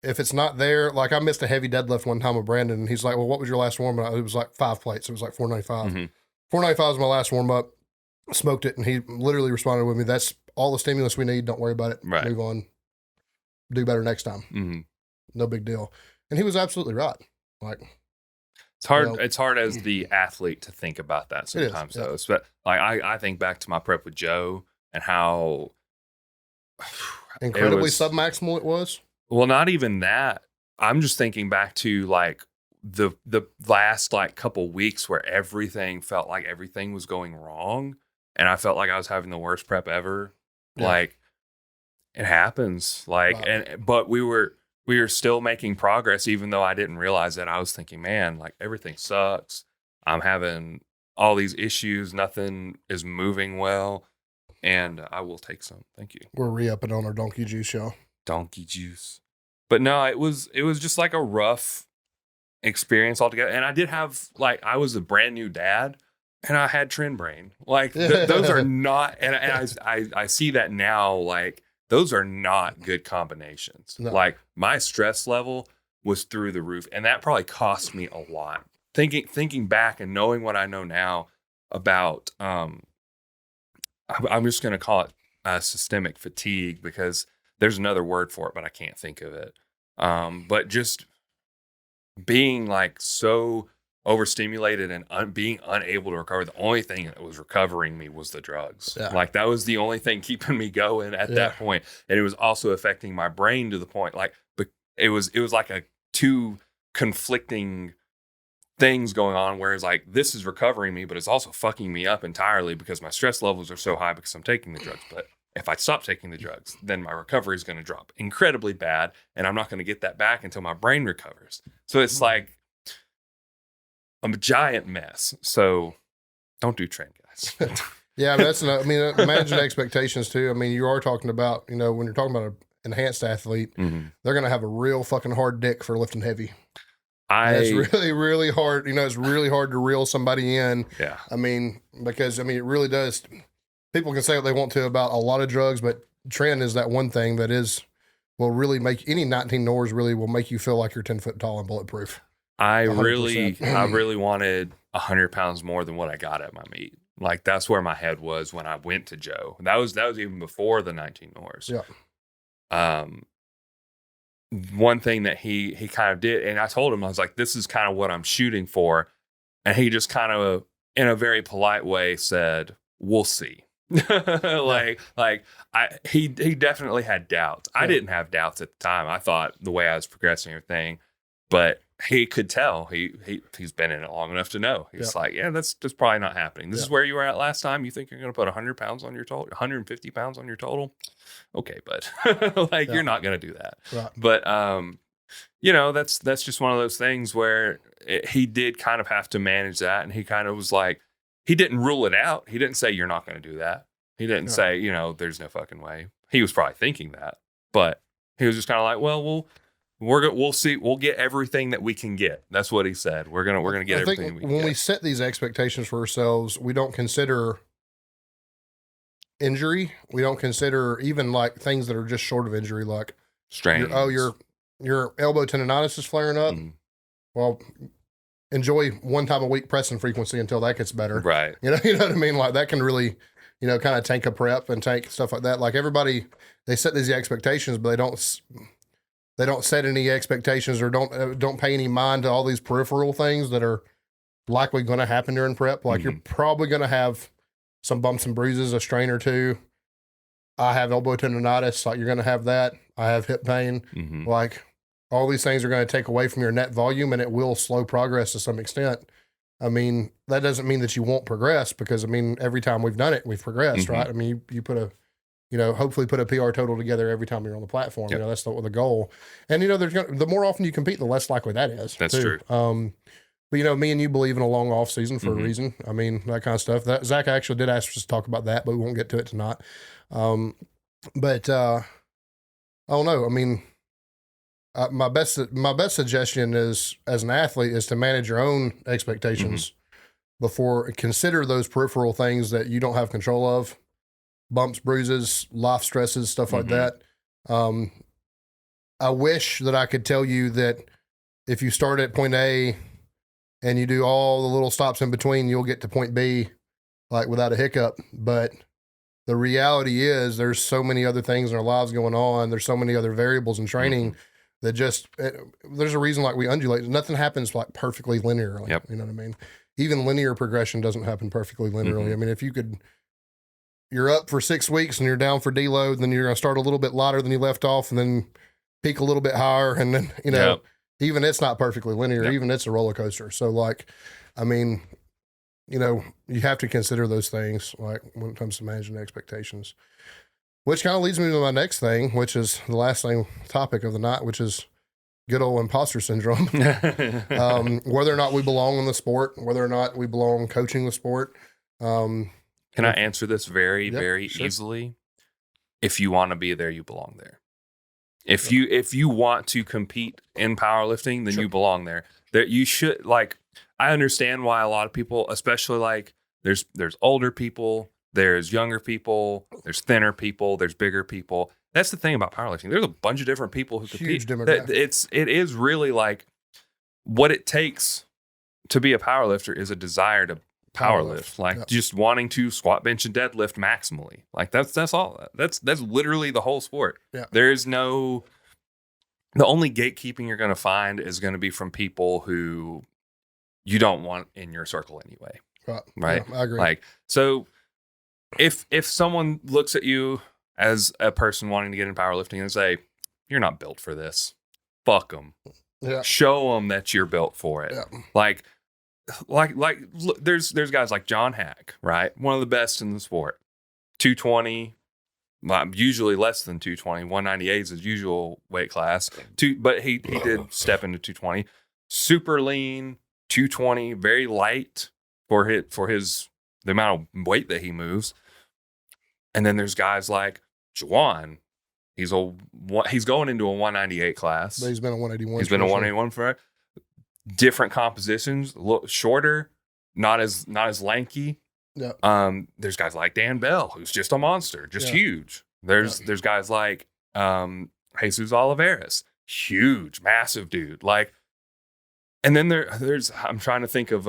if it's not there, like I missed a heavy deadlift one time with Brandon and he's like, well, what was your last warm up? It was like 5 plates. It was like 495. 495 was my last warm up. Smoked it. And he literally responded with me, that's all the stimulus we need. Don't worry about it.
Right.
Move on. Do better next time. No big deal. And he was absolutely right. Like,
it's hard.
You know,
it's hard as the athlete to think about that sometimes, though. But like I think back to my prep with Joe and how
incredibly submaximal it was.
Well, not even that. I'm just thinking back to like the last like couple weeks where everything felt like everything was going wrong, and I felt like I was having the worst prep ever. Yeah. Like it happens. Like but we were still making progress, even though I didn't realize that. I was thinking, man, like everything sucks. I'm having all these issues. Nothing is moving well. And I will take some. Thank you.
We're re-upping on our donkey juice, y'all.
Donkey juice. But no, it was just like a rough experience altogether. And I did have, like, I was a brand new dad and I had trend brain. Like those are not, and I see that now, like, those are not good combinations. No. Like my stress level was through the roof, and that probably cost me a lot. Thinking back and knowing what I know now about, I'm just going to call it systemic fatigue, because there's another word for it, but I can't think of it. But just being like so overstimulated and being unable to recover. The only thing that was recovering me was the drugs. Yeah. Like that was the only thing keeping me going at that point. And it was also affecting my brain to the point, like, it was like a two conflicting things going on, whereas like this is recovering me, but it's also fucking me up entirely because my stress levels are so high because I'm taking the drugs. But if I stop taking the drugs, then my recovery is going to drop incredibly bad, and I'm not going to get that back until my brain recovers. So it's like a giant mess. So don't do trend, guys.
Yeah, managing expectations too. I mean, you are talking about, when you're talking about an enhanced athlete, they're going to have a real fucking hard dick for lifting heavy. It's really, really hard. It's really hard to reel somebody in. Yeah. I mean, because it really does. People can say what they want to about a lot of drugs, but trend is that one thing that will really make any 19 Nors really will make you feel like you're 10 foot tall and bulletproof. I really wanted 100 pounds more than what I got at my meet. Like that's where my head was when I went to Joe. That was even before the 19 Nors. Yeah. One thing that he kind of did, and I told him, I was like, this is kind of what I'm shooting for. And he just kind of, in a very polite way, said, we'll see. He definitely had doubts. I didn't have doubts at the time. I thought the way I was progressing everything, but he could tell. He's been in it long enough to know. He's like, yeah, that's probably not happening. This is where you were at last time. You think you're going to put 100 pounds on your total, 150 pounds on your total? Okay, bud. You're not going to do that. Right. But, that's just one of those things where he did kind of have to manage that. And he kind of was like, he didn't rule it out. He didn't say, you're not going to do that. He didn't say, there's no fucking way. He was probably thinking that, but he was just kind of like, well, we'll see. We'll get everything that we can get. That's what he said. We're gonna get everything we can get. When we set these expectations for ourselves, we don't consider injury. We don't consider even like things that are just short of injury, like
Strains.
your elbow tendonitis is flaring up.
Mm.
Well, enjoy 1 time a week pressing frequency until that gets better.
Right.
You know what I mean? Like that can really, kind of tank a prep and tank stuff like that. Like everybody, they set these expectations, but they don't set any expectations or don't pay any mind to all these peripheral things that are likely going to happen during prep. Like you're probably going to have some bumps and bruises, a strain or two. I have elbow tendonitis. Like you're going to have that. I have hip pain.
Mm-hmm.
Like all these things are going to take away from your net volume, and it will slow progress to some extent. I mean, that doesn't mean that you won't progress, because I mean, every time we've done it, we've progressed, right? I mean, you put a, hopefully put a PR total together every time you're on the platform.
Yep.
That's the goal. And the more often you compete, the less likely that is.
That's true.
But me and you believe in a long off season for a reason. I mean, that kind of stuff. That Zach actually did ask us to talk about that, but we won't get to it tonight. But I don't know. I mean, my best suggestion is, as an athlete, is to manage your own expectations before consider those peripheral things that you don't have control of, bumps, bruises, life stresses, stuff like that. I wish that I could tell you that if you start at point A and you do all the little stops in between, you'll get to point B like without a hiccup. But the reality is there's so many other things in our lives going on. There's so many other variables in training that there's a reason like we undulate. Nothing happens like perfectly linearly.
Yep.
You know what I mean? Even linear progression doesn't happen perfectly linearly. I mean, if you're up for 6 weeks and you're down for deload, then you're going to start a little bit lighter than you left off and then peak a little bit higher. And then, even it's not perfectly linear, even it's a roller coaster. So like, I mean, you have to consider those things like when it comes to managing expectations, which kind of leads me to my next thing, which is the last topic of the night, which is good old imposter syndrome. Whether or not we belong in the sport, whether or not we belong coaching the sport.
Can I answer this very, very easily? If you want to be there, you belong there. If you want to compete in powerlifting, then you belong there. You should, like, I understand why a lot of people, especially like there's older people, there's younger people, there's thinner people, there's bigger people. That's the thing about powerlifting. There's a bunch of different people who compete.
Huge demographic.
It is really like what it takes to be a powerlifter is a desire to powerlift, like just wanting to squat, bench, and deadlift maximally. Like that's all. That's literally the whole sport. Yeah. The only gatekeeping you're going to find is going to be from people who you don't want in your circle anyway. Right.
Yeah, I agree.
Like, so if someone looks at you as a person wanting to get in powerlifting and say, you're not built for this, fuck them. Yeah. Show them that you're built for it. Yeah. Like look, there's guys like John Hack, right? One of the best in the sport. 220, usually less than 220. 198 is his usual weight class. But he did step into 220. Super lean, 220, very light for the amount of weight that he moves. And then there's guys like Juwan. He's going into a 198 class.
But he's been a 181.
He's been a 181 for different compositions, a little shorter, not as lanky. Yeah. There's guys like Dan Bell, who's just a monster, just huge. There's guys like Jesus Oliveras, huge, massive dude. Like, and then there's I'm trying to think of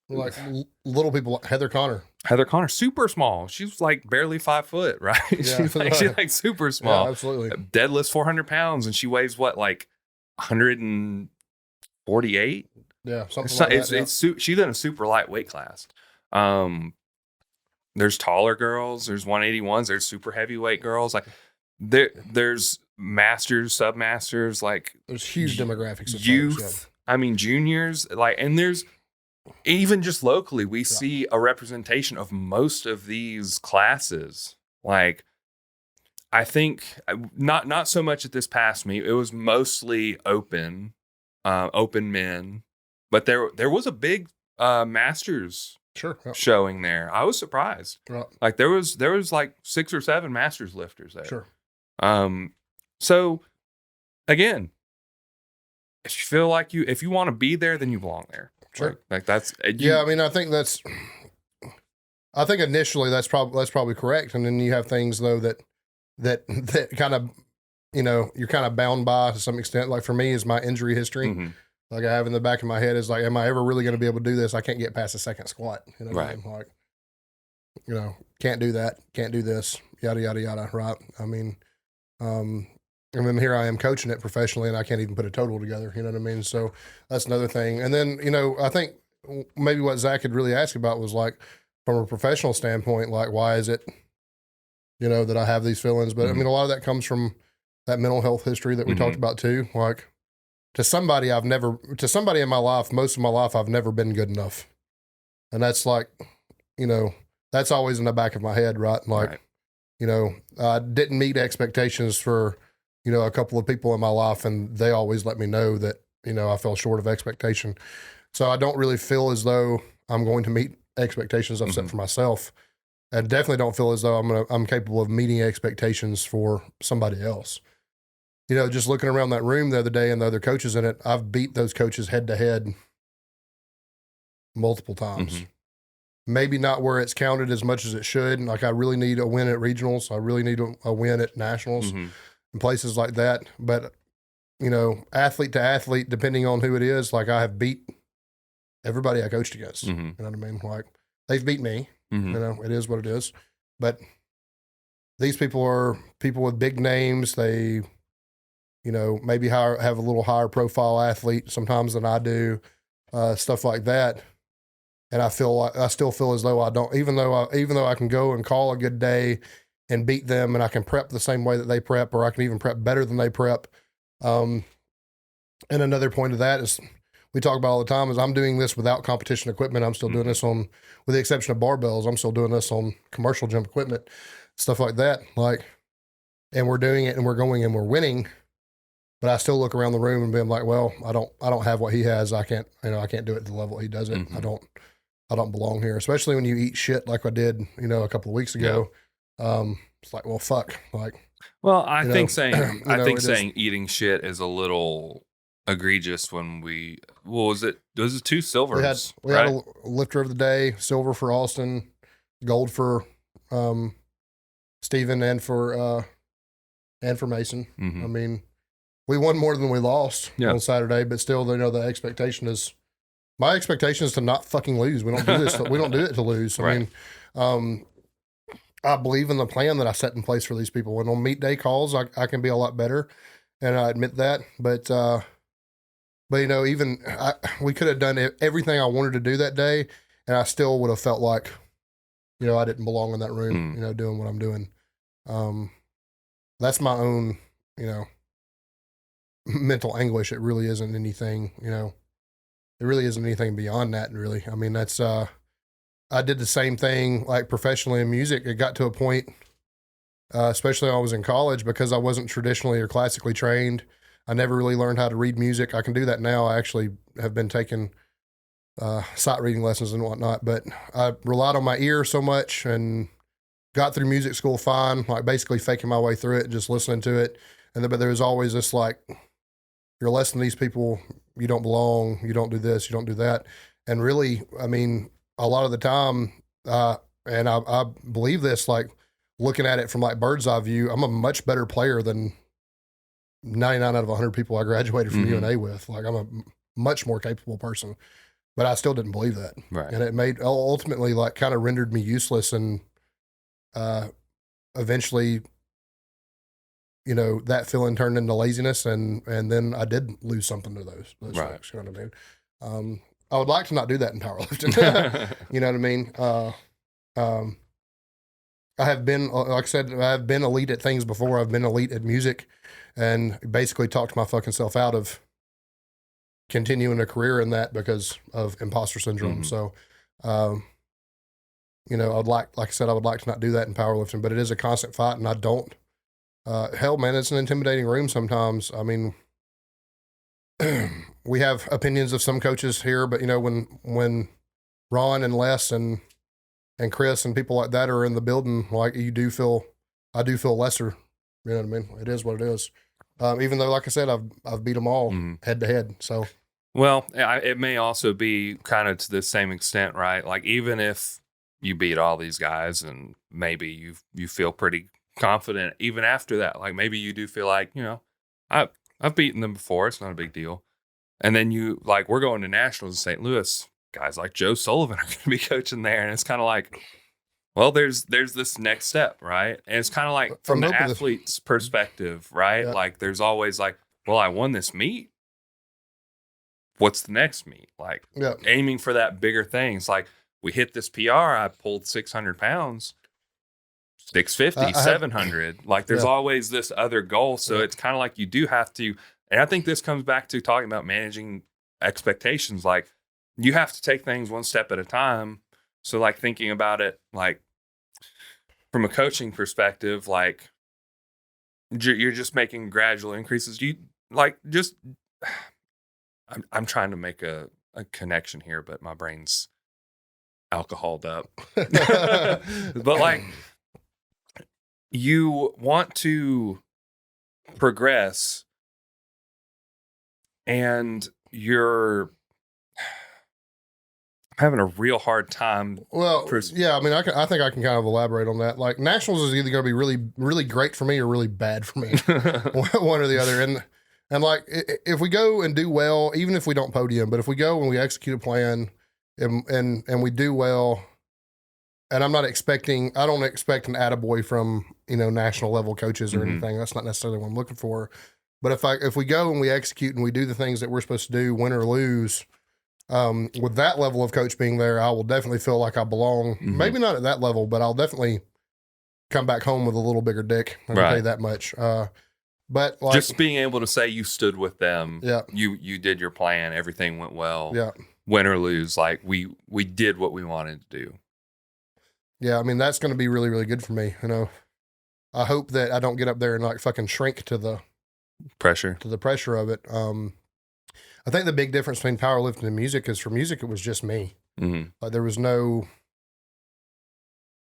like little people like Heather Connor,
super small. She's like barely 5 foot, right? Yeah. she's like super small.
Yeah, absolutely.
Deadlifts 400 pounds, and she weighs what, like 148?
Yeah, something like that.
She's in a super lightweight class. There's taller girls. There's 181s. There's super heavyweight girls. Like there's masters, submasters. Like
there's huge demographics of
youth.
Folks,
I mean juniors. Like, and there's even just locally, we see a representation of most of these classes. Like, I think not so much at this past meet. It was mostly open men, but there was a big masters showing there. I was surprised. Right. Like there was like 6 or 7 masters lifters there.
Sure.
So again, if you feel like if you want to be there, then you belong there.
Sure.
Like that's
I mean, I think that's I think initially that's probably correct. And then you have things though that kind of, you're kind of bound by to some extent. Like for me is my injury history.
Mm-hmm.
Like I have in the back of my head is like, am I ever really going to be able to do this? I can't get past a second squat. You know what I mean? Like, can't do that. Can't do this. Yada, yada, yada. Right. I mean, and then here I am coaching it professionally and I can't even put a total together. You know what I mean? So that's another thing. And then, I think maybe what Zach had really asked about was like, from a professional standpoint, like, why is it, that I have these feelings? But I mean, a lot of that comes from that mental health history that we talked about too. Like to somebody in my life, most of my life, I've never been good enough. And that's like, that's always in the back of my head, right? Like, I didn't meet expectations for, a couple of people in my life, and they always let me know that, I fell short of expectation. So I don't really feel as though I'm going to meet expectations I've set for myself. I definitely don't feel as though I'm capable of meeting expectations for somebody else. Just looking around that room the other day and the other coaches in it, I've beat those coaches head to head multiple times. Maybe not where it's counted as much as it should. Like I really need a win at regionals. I really need a win at nationals and places like that. But, athlete to athlete, depending on who it is, like I have beat everybody I coached against. You know what I mean? Like they've beat me. It is what it is. But these people are people with big names. They, maybe have a little higher profile athlete sometimes than I do, stuff like that. And I still feel as though I don't, even though I can go and call a good day and beat them, and I can prep the same way that they prep, or I can even prep better than they prep. And another point of that is we talk about all the time is I'm doing this without competition equipment. I'm still doing this with the exception of barbells, I'm still doing this on commercial gym equipment, stuff like that. Like, and we're doing it and we're going and we're winning, but I still look around the room and being like, well, I don't have what he has. I can't do it at the level he does it. I don't belong here, especially when you eat shit like I did, a couple of weeks ago. Yeah. It's like, well, fuck. Like,
well, I think saying eating shit is a little egregious when was it 2 silvers?
We had a lifter of the day, silver for Austin, gold for Steven and for Mason. I mean, we won more than we lost on Saturday, but still, the expectation is, my expectation is to not fucking lose. We don't do this. We don't do it to lose. I mean, I believe in the plan that I set in place for these people. And on meet day calls, I can be a lot better, and I admit that. But we could have done everything I wanted to do that day, and I still would have felt like, I didn't belong in that room, doing what I'm doing. That's my own, mental anguish. It really isn't anything, it really isn't anything beyond that, really. I mean, that's, I did the same thing, like professionally in music. It got to a point, especially when I was in college, because I wasn't traditionally or classically trained. I never really learned how to read music. I can do that now. I actually have been taking sight reading lessons and whatnot, but I relied on my ear so much and got through music school fine, like basically faking my way through it, just listening to it. But there was always this like, you're less than these people, you don't belong, you don't do this, you don't do that. And really, I mean, a lot of the time, and I believe this, like looking at it from like bird's eye view, I'm a much better player than 99 out of 100 people I graduated from UNA with. Like I'm a much more capable person, but I still didn't believe that.
Right.
And it ultimately like kind of rendered me useless, and eventually, that feeling turned into laziness, and then I did lose something to those
right.
folks. You know what I mean? I would like to not do that in powerlifting. You know what I mean? I have been, like I said, I've been elite at things before. I've been elite at music, and basically talked my fucking self out of continuing a career in that because of imposter syndrome. So, I'd like I said, I would like to not do that in powerlifting, but it is a constant fight, and I don't. Hell, man, it's an intimidating room sometimes. I mean, we have opinions of some coaches here, but when Ron and Les and Chris and people like that are in the building, like I do feel lesser. You know what I mean? It is what it is. Even though, like I said, I've beat them all head to head. So,
well, it may also be kind of to the same extent, right? Like even if you beat all these guys, and maybe you feel pretty confident even after that. Like maybe you do feel like, I've beaten them before. It's not a big deal. And then we're going to nationals in St. Louis. Guys like Joe Sullivan are going to be coaching there, and it's kind of like, well, there's this next step, right? And it's kind of like from the athlete's perspective, right?
Yeah.
Like there's always like, well, I won this meet. What's the next meet? Like aiming for that bigger thing. It's like, we hit this PR. I pulled 600 pounds, 650, 700. Like there's always this other goal. So it's kind of like you do have to, and I think this comes back to talking about managing expectations. Like you have to take things one step at a time. So like thinking about it, like from a coaching perspective, like you're just making gradual increases. I'm trying to make a connection here, but my brain's alcoholed up. But like you want to progress, and you're having a real hard time.
Well, yeah, I mean, I think I can kind of elaborate on that. Like nationals is either going to be really, really great for me or really bad for me, one or the other. And like if we go and do well, even if we don't podium, but if we go and we execute a plan and we do well, and I don't expect an attaboy from, national level coaches or anything. That's not necessarily what I'm looking for. But if we go and we execute and we do the things that we're supposed to do, win or lose, with that level of coach being there, I will definitely feel like I belong. Maybe not at that level, but I'll definitely come back home with a little bigger dick. I can tell you that much. But like,
just being able to say you stood with them,
yeah,
you did your plan, everything went well,
yeah,
win or lose, like we did what we wanted to do.
Yeah, I mean that's going to be really, really good for me. I hope that I don't get up there and like fucking shrink to the
pressure
of it. I think the big difference between powerlifting and music is for music it was just me. Like there was no.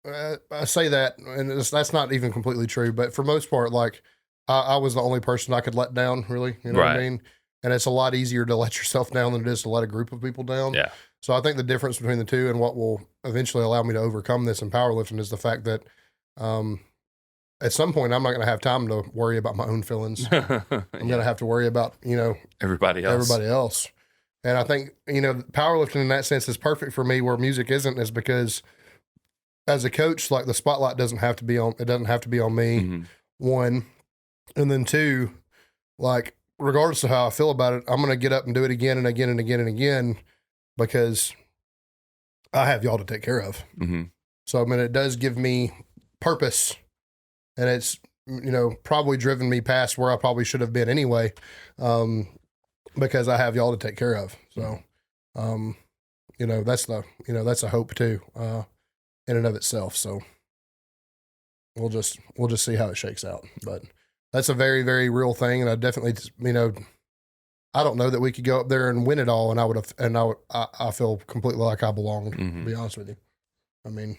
I say that, and that's not even completely true, but for most part, like. I was the only person I could let down, really. You know what I mean? And it's a lot easier to let yourself down than it is to let a group of people down.
Yeah.
So I think the difference between the two and what will eventually allow me to overcome this in powerlifting is the fact that at some point I'm not going to have time to worry about my own feelings. I'm going to have to worry about,
everybody else.
And I think, powerlifting in that sense is perfect for me where music isn't, is because as a coach, like the spotlight doesn't have to be on me. One. And then two, like, regardless of how I feel about it, I'm going to get up and do it again and again and again and again because I have y'all to take care of. So, I mean, it does give me purpose, and it's, probably driven me past where I probably should have been anyway, because I have y'all to take care of. So, that's a hope too, in and of itself. So we'll just see how it shakes out, but that's a very, very real thing. And I definitely, I don't know that we could go up there and win it all. And I feel completely like I belong, to be honest with you. I mean,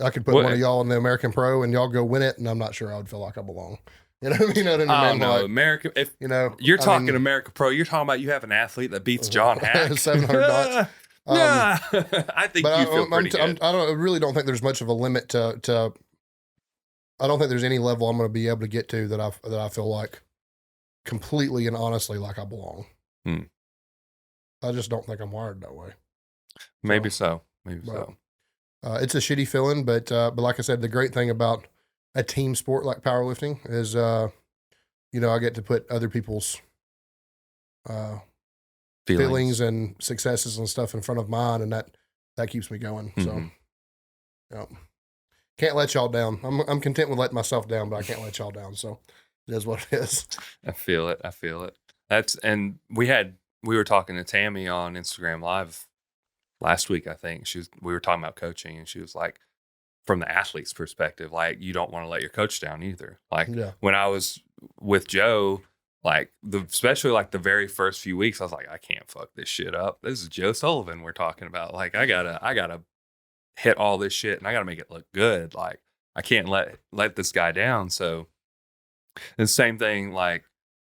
I could put one of y'all in the American Pro and y'all go win it. And I'm not sure I would feel like I belong. You know what I mean?
Oh, no, America. If you're talking America Pro, you're talking about you have an athlete that beats John Hack.
700 dots.
I think you feel pretty good.
I really don't think there's much of a limit to I don't think there's any level I'm going to be able to get to that I feel like completely and honestly like I belong. I just don't think I'm wired that way.
Maybe so.
It's a shitty feeling, but like I said, the great thing about a team sport like powerlifting is, I get to put other people's feelings and successes and stuff in front of mine, and that keeps me going. So, can't let y'all down. I'm content with letting myself down, but I can't let y'all down. So it is what it is.
I feel it. And we were talking to Tammy on Instagram Live last week, I think. We were talking about coaching, and she was like, from the athlete's perspective, like you don't want to let your coach down either. Like when I was with Joe, like especially like the very first few weeks, I was like, I can't fuck this shit up. This is Joe Sullivan we're talking about. Like I gotta hit all this shit and I gotta make it look good. Like I can't let this guy down. So the same thing, like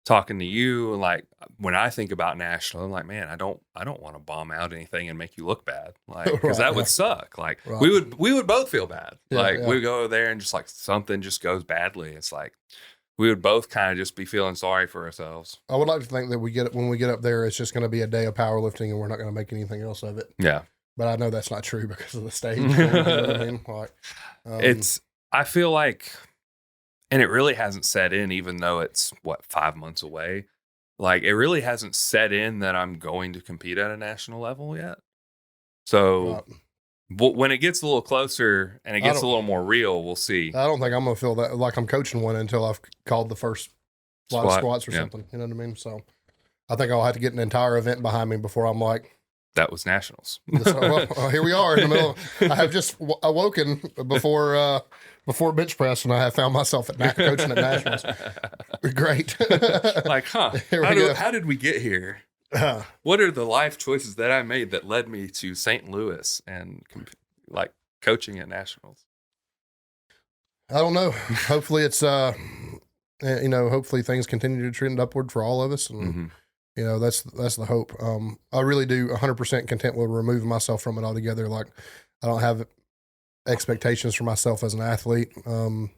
talking to you, like when I think about national, I'm like, man, I don't want to bomb out anything and make you look bad, like because that would suck. Like
Right.
we would both feel bad.
Yeah,
Like
yeah.
we go there and just like something just goes badly. It's like we would both kind of just be feeling sorry for ourselves.
I would like to think that when we get up there, it's just going to be a day of powerlifting and we're not going to make anything else of it.
Yeah.
But I know that's not true because of the stage. You know what I mean? Like,
I feel like, and it really hasn't set in, even though it's 5 months away. Like it really hasn't set in that I'm going to compete at a national level yet. So when it gets a little closer and it gets a little more real, we'll see.
I don't think I'm going to feel that like I'm coaching one until I've called the first lot of squats or something. You know what I mean? So I think I'll have to get an entire event behind me before I'm like,
that was nationals.
So, here we are in the middle. I have just awoken before bench press, and I have found myself coaching at nationals. Great.
Like, how did we get here? What are the life choices that I made that led me to St. Louis and like coaching at nationals?
I don't know. Hopefully it's hopefully things continue to trend upward for all of us, and that's the hope. I really do 100% content with removing myself from it altogether. Like I don't have expectations for myself as an athlete. I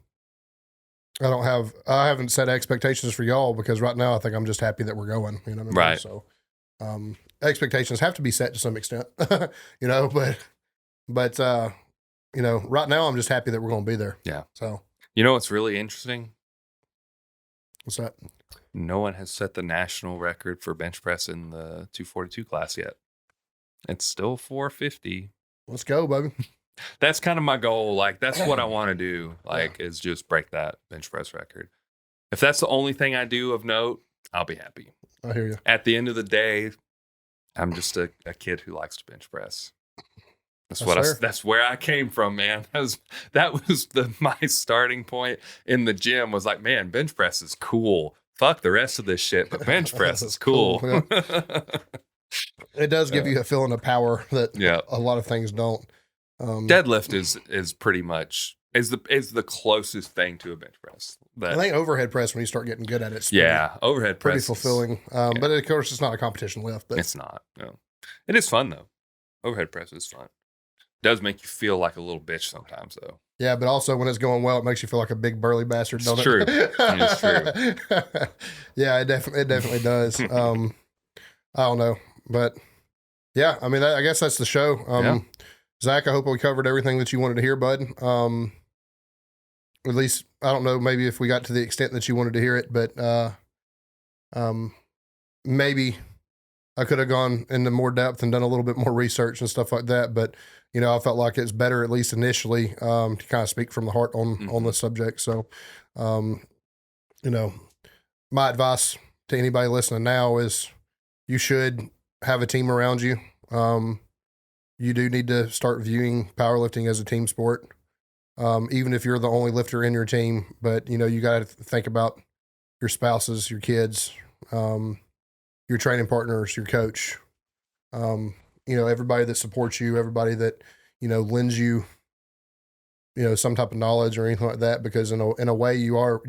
haven't set expectations for y'all because right now I think I'm just happy that we're going, you know what I mean?
Right.
So, expectations have to be set to some extent, but right now I'm just happy that we're going to be there.
Yeah.
So,
what's really interesting?
What's that?
No one has set the national record for bench press in the 242 class yet. It's still 450.
Let's go, baby.
That's kind of my goal. Like, that's what I want to do, is just break that bench press record. If that's the only thing I do of note, I'll be happy.
I hear you.
At the end of the day, I'm just a kid who likes to bench press. That's where I came from, man. That was my starting point in the gym was like, man, bench press is cool. Fuck the rest of this shit, but bench press is cool.
Yeah. It does give you a feeling of power that a lot of things don't.
Deadlift is pretty much is the closest thing to a bench press.
I think overhead press when you start getting good at it.
Overhead press
pretty fulfilling. But of course, it's not a competition lift. But
it's not. No, it is fun though. Overhead press is fun. It does make you feel like a little bitch sometimes though. Yeah,
but also when it's going well, it makes you feel like a big burly bastard.
It's true. It's true.
Yeah, it definitely does. I don't know, but yeah, I mean, I guess that's the show. Zach, I hope we covered everything that you wanted to hear, bud. At least, I don't know, maybe if we got to the extent that you wanted to hear it, but maybe I could have gone into more depth and done a little bit more research and stuff like that. But, I felt like it's better, at least initially, to kind of speak from the heart on the subject. So, my advice to anybody listening now is you should have a team around you. You do need to start viewing powerlifting as a team sport, even if you're the only lifter in your team. But, you got to think about your spouses, your kids, your training partners, your coach, everybody that supports you, everybody that, lends you, some type of knowledge or anything like that. Because in a way you are,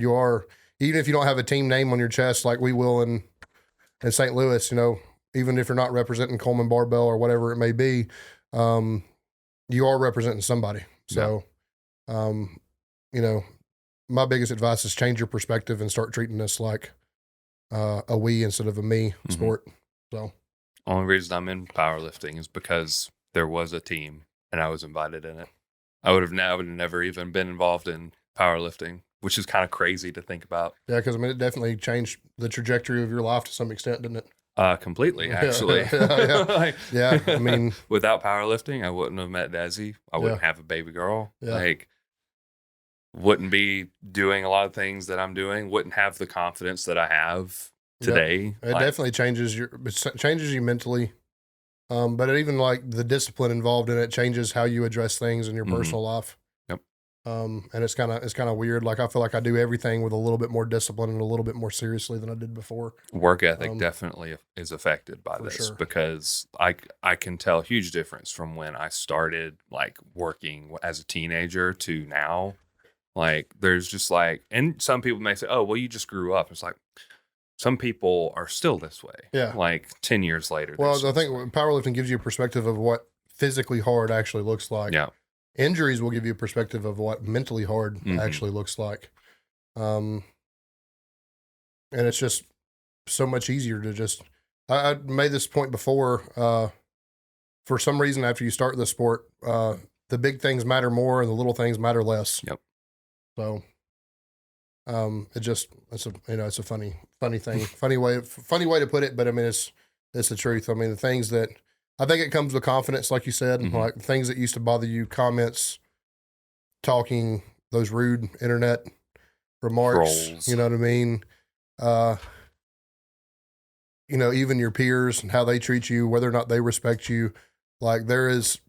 even if you don't have a team name on your chest, like we will in St. Louis, even if you're not representing Coleman Barbell or whatever it may be, you are representing somebody. So, my biggest advice is change your perspective and start treating this like a we instead of a me sport. So,
only reason I'm in powerlifting is because there was a team and I was invited in it. I would have never even been involved in powerlifting, which is kind of crazy to think about.
Yeah, because it definitely changed the trajectory of your life to some extent, didn't it?
Completely, actually.
Yeah. I mean,
without powerlifting, I wouldn't have met Desi. I wouldn't have a baby girl.
Yeah.
Wouldn't be doing a lot of things that I'm doing. Wouldn't have the confidence that I have today.
It definitely changes you mentally. But it even the discipline involved in it changes how you address things in your personal life.
Yep.
And it's kind of weird. Like I feel like I do everything with a little bit more discipline and a little bit more seriously than I did before.
Work ethic definitely is affected by this because I can tell a huge difference from when I started working as a teenager to now. There's just and some people may say, oh, well, you just grew up. It's like, some people are still this way.
Yeah.
Like 10 years later.
Well, I think powerlifting gives you a perspective of what physically hard actually looks like.
Yeah.
Injuries will give you a perspective of what mentally hard actually looks like. And it's just so much easier to just, I made this point before, for some reason, after you start the sport, the big things matter more and the little things matter less.
Yep.
So, it's a funny thing, funny way to put it. But I mean, it's the truth. I mean, the things that I think it comes with confidence, like you said, like things that used to bother you, comments, talking, those rude internet remarks,
Trolls.
you know what I mean? Even your peers and how they treat you, whether or not they respect you. Like there is,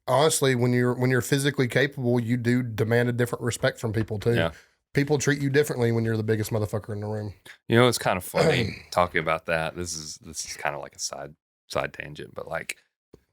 honestly, when you're physically capable, you do demand a different respect from people too.
Yeah.
People treat you differently when you're the biggest motherfucker in the room.
It's kind of funny talking about that. This is kind of like a side tangent, but like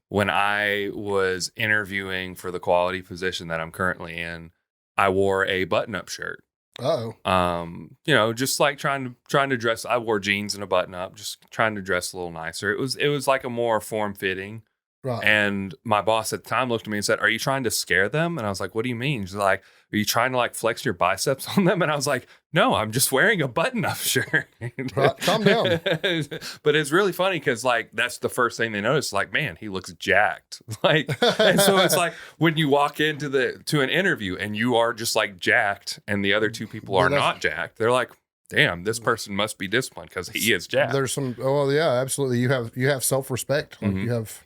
when I was interviewing for the quality position that I'm currently in, I wore a button-up shirt. Just like trying to dress. I wore jeans and a button-up, just trying to dress a little nicer. It was like a more form-fitting.
Right.
And my boss at the time looked at me and said, "Are you trying to scare them?" And I was like, "What do you mean?" She's like, "Are you trying to like flex your biceps on them?" And I was like, "No, I'm just wearing a button-up shirt."
Right. Calm down.
But it's really funny because like that's the first thing they notice. Like, man, he looks jacked. Like, and so it's like when you walk into to an interview and you are just like jacked, and the other two people are not jacked. They're like, "Damn, this person must be disciplined because he is jacked."
There's some. Oh yeah, absolutely. You have self-respect. Like you have.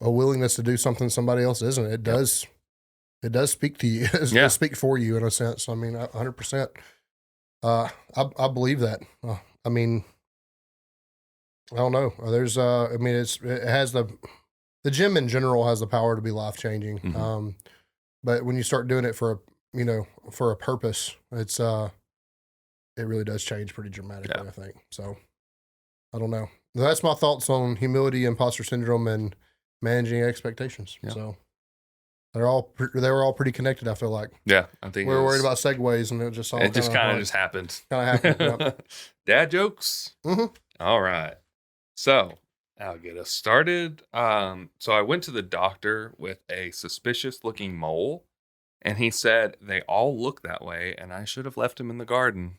A willingness to do something somebody else isn't. It does speak to you. It does speak for you in a sense. I mean, 100%. I believe that. I mean, I don't know. There's, it has the gym in general has the power to be life changing. But when you start doing it for a purpose, it really does change pretty dramatically, I think. So I don't know. That's my thoughts on humility, imposter syndrome, and managing expectations. Yeah. So they were all pretty connected. I feel like.
Yeah, I think
we were worried about segues, and it just
kind of just happened.
Yep.
Dad jokes. All right. So I'll get us started. So I went to the doctor with a suspicious-looking mole, and he said they all look that way, and I should have left him in the garden.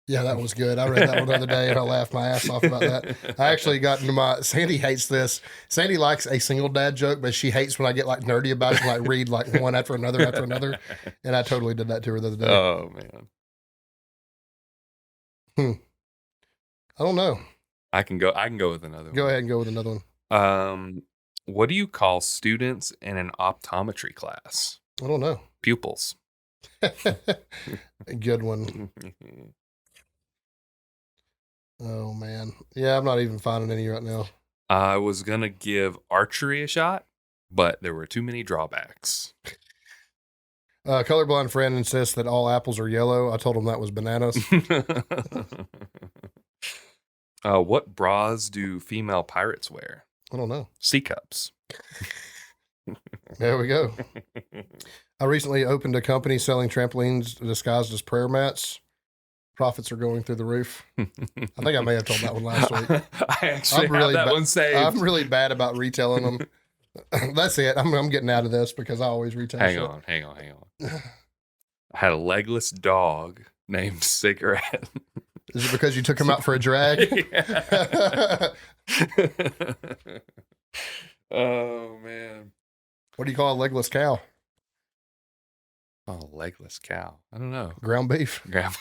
Yeah, that was good. I read that one the other day and I laughed my ass off about that. I actually got into Sandy hates this. Sandy likes a single dad joke, but she hates when I get like nerdy about it and like read like one after another. And I totally did that to her the other day.
Oh man.
I don't know.
I can go with another one.
Go ahead and go with another one.
What do you call students in an optometry class?
I don't know.
Pupils.
Good one. Oh, man. Yeah, I'm not even finding any right now.
I was going to give archery a shot, but there were too many drawbacks.
Colorblind friend insists that all apples are yellow. I told him that was bananas.
What bras do female pirates wear?
I don't know.
C cups.
There we go. I recently opened a company selling trampolines disguised as prayer mats. Profits are going through the roof. I think I may have told that one last week.
I actually have that one saved.
I'm really bad about retailing them. That's it. I'm getting out of this because I always retail
Hang on. I had a legless dog named Cigarette.
Is it because you took him out for a drag?
Oh, man.
What do you call a legless cow?
Oh, legless cow. I don't know.
Ground beef.
Yeah.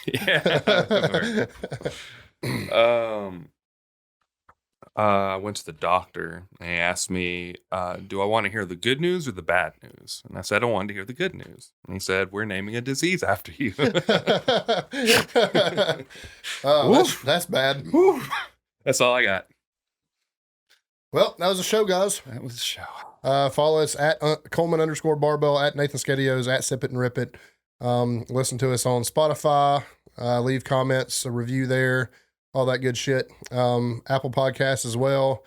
I went to the doctor and he asked me, do I want to hear the good news or the bad news? And I said, I wanted to hear the good news. And he said, we're naming a disease after you.
Oh, that's bad.
That's all I got.
Well, that was the show, guys.
That was the show.
Follow us at Coleman_Barbell, at Nathan Skedios, at Sip It and Rip It. Listen to us on Spotify. Leave comments, a review there, all that good shit. Apple Podcasts as well.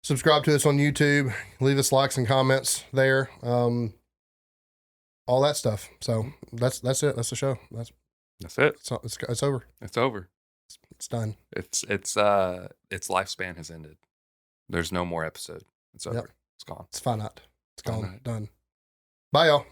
Subscribe to us on YouTube. Leave us likes and comments there. All that stuff. So that's it. That's the show. That's
it.
It's over.
It's over.
It's done.
Its lifespan has ended. There's no more episode. It's over.
Yep.
It's gone.
It's finite. It's gone.
Finite.
Done. Bye, y'all.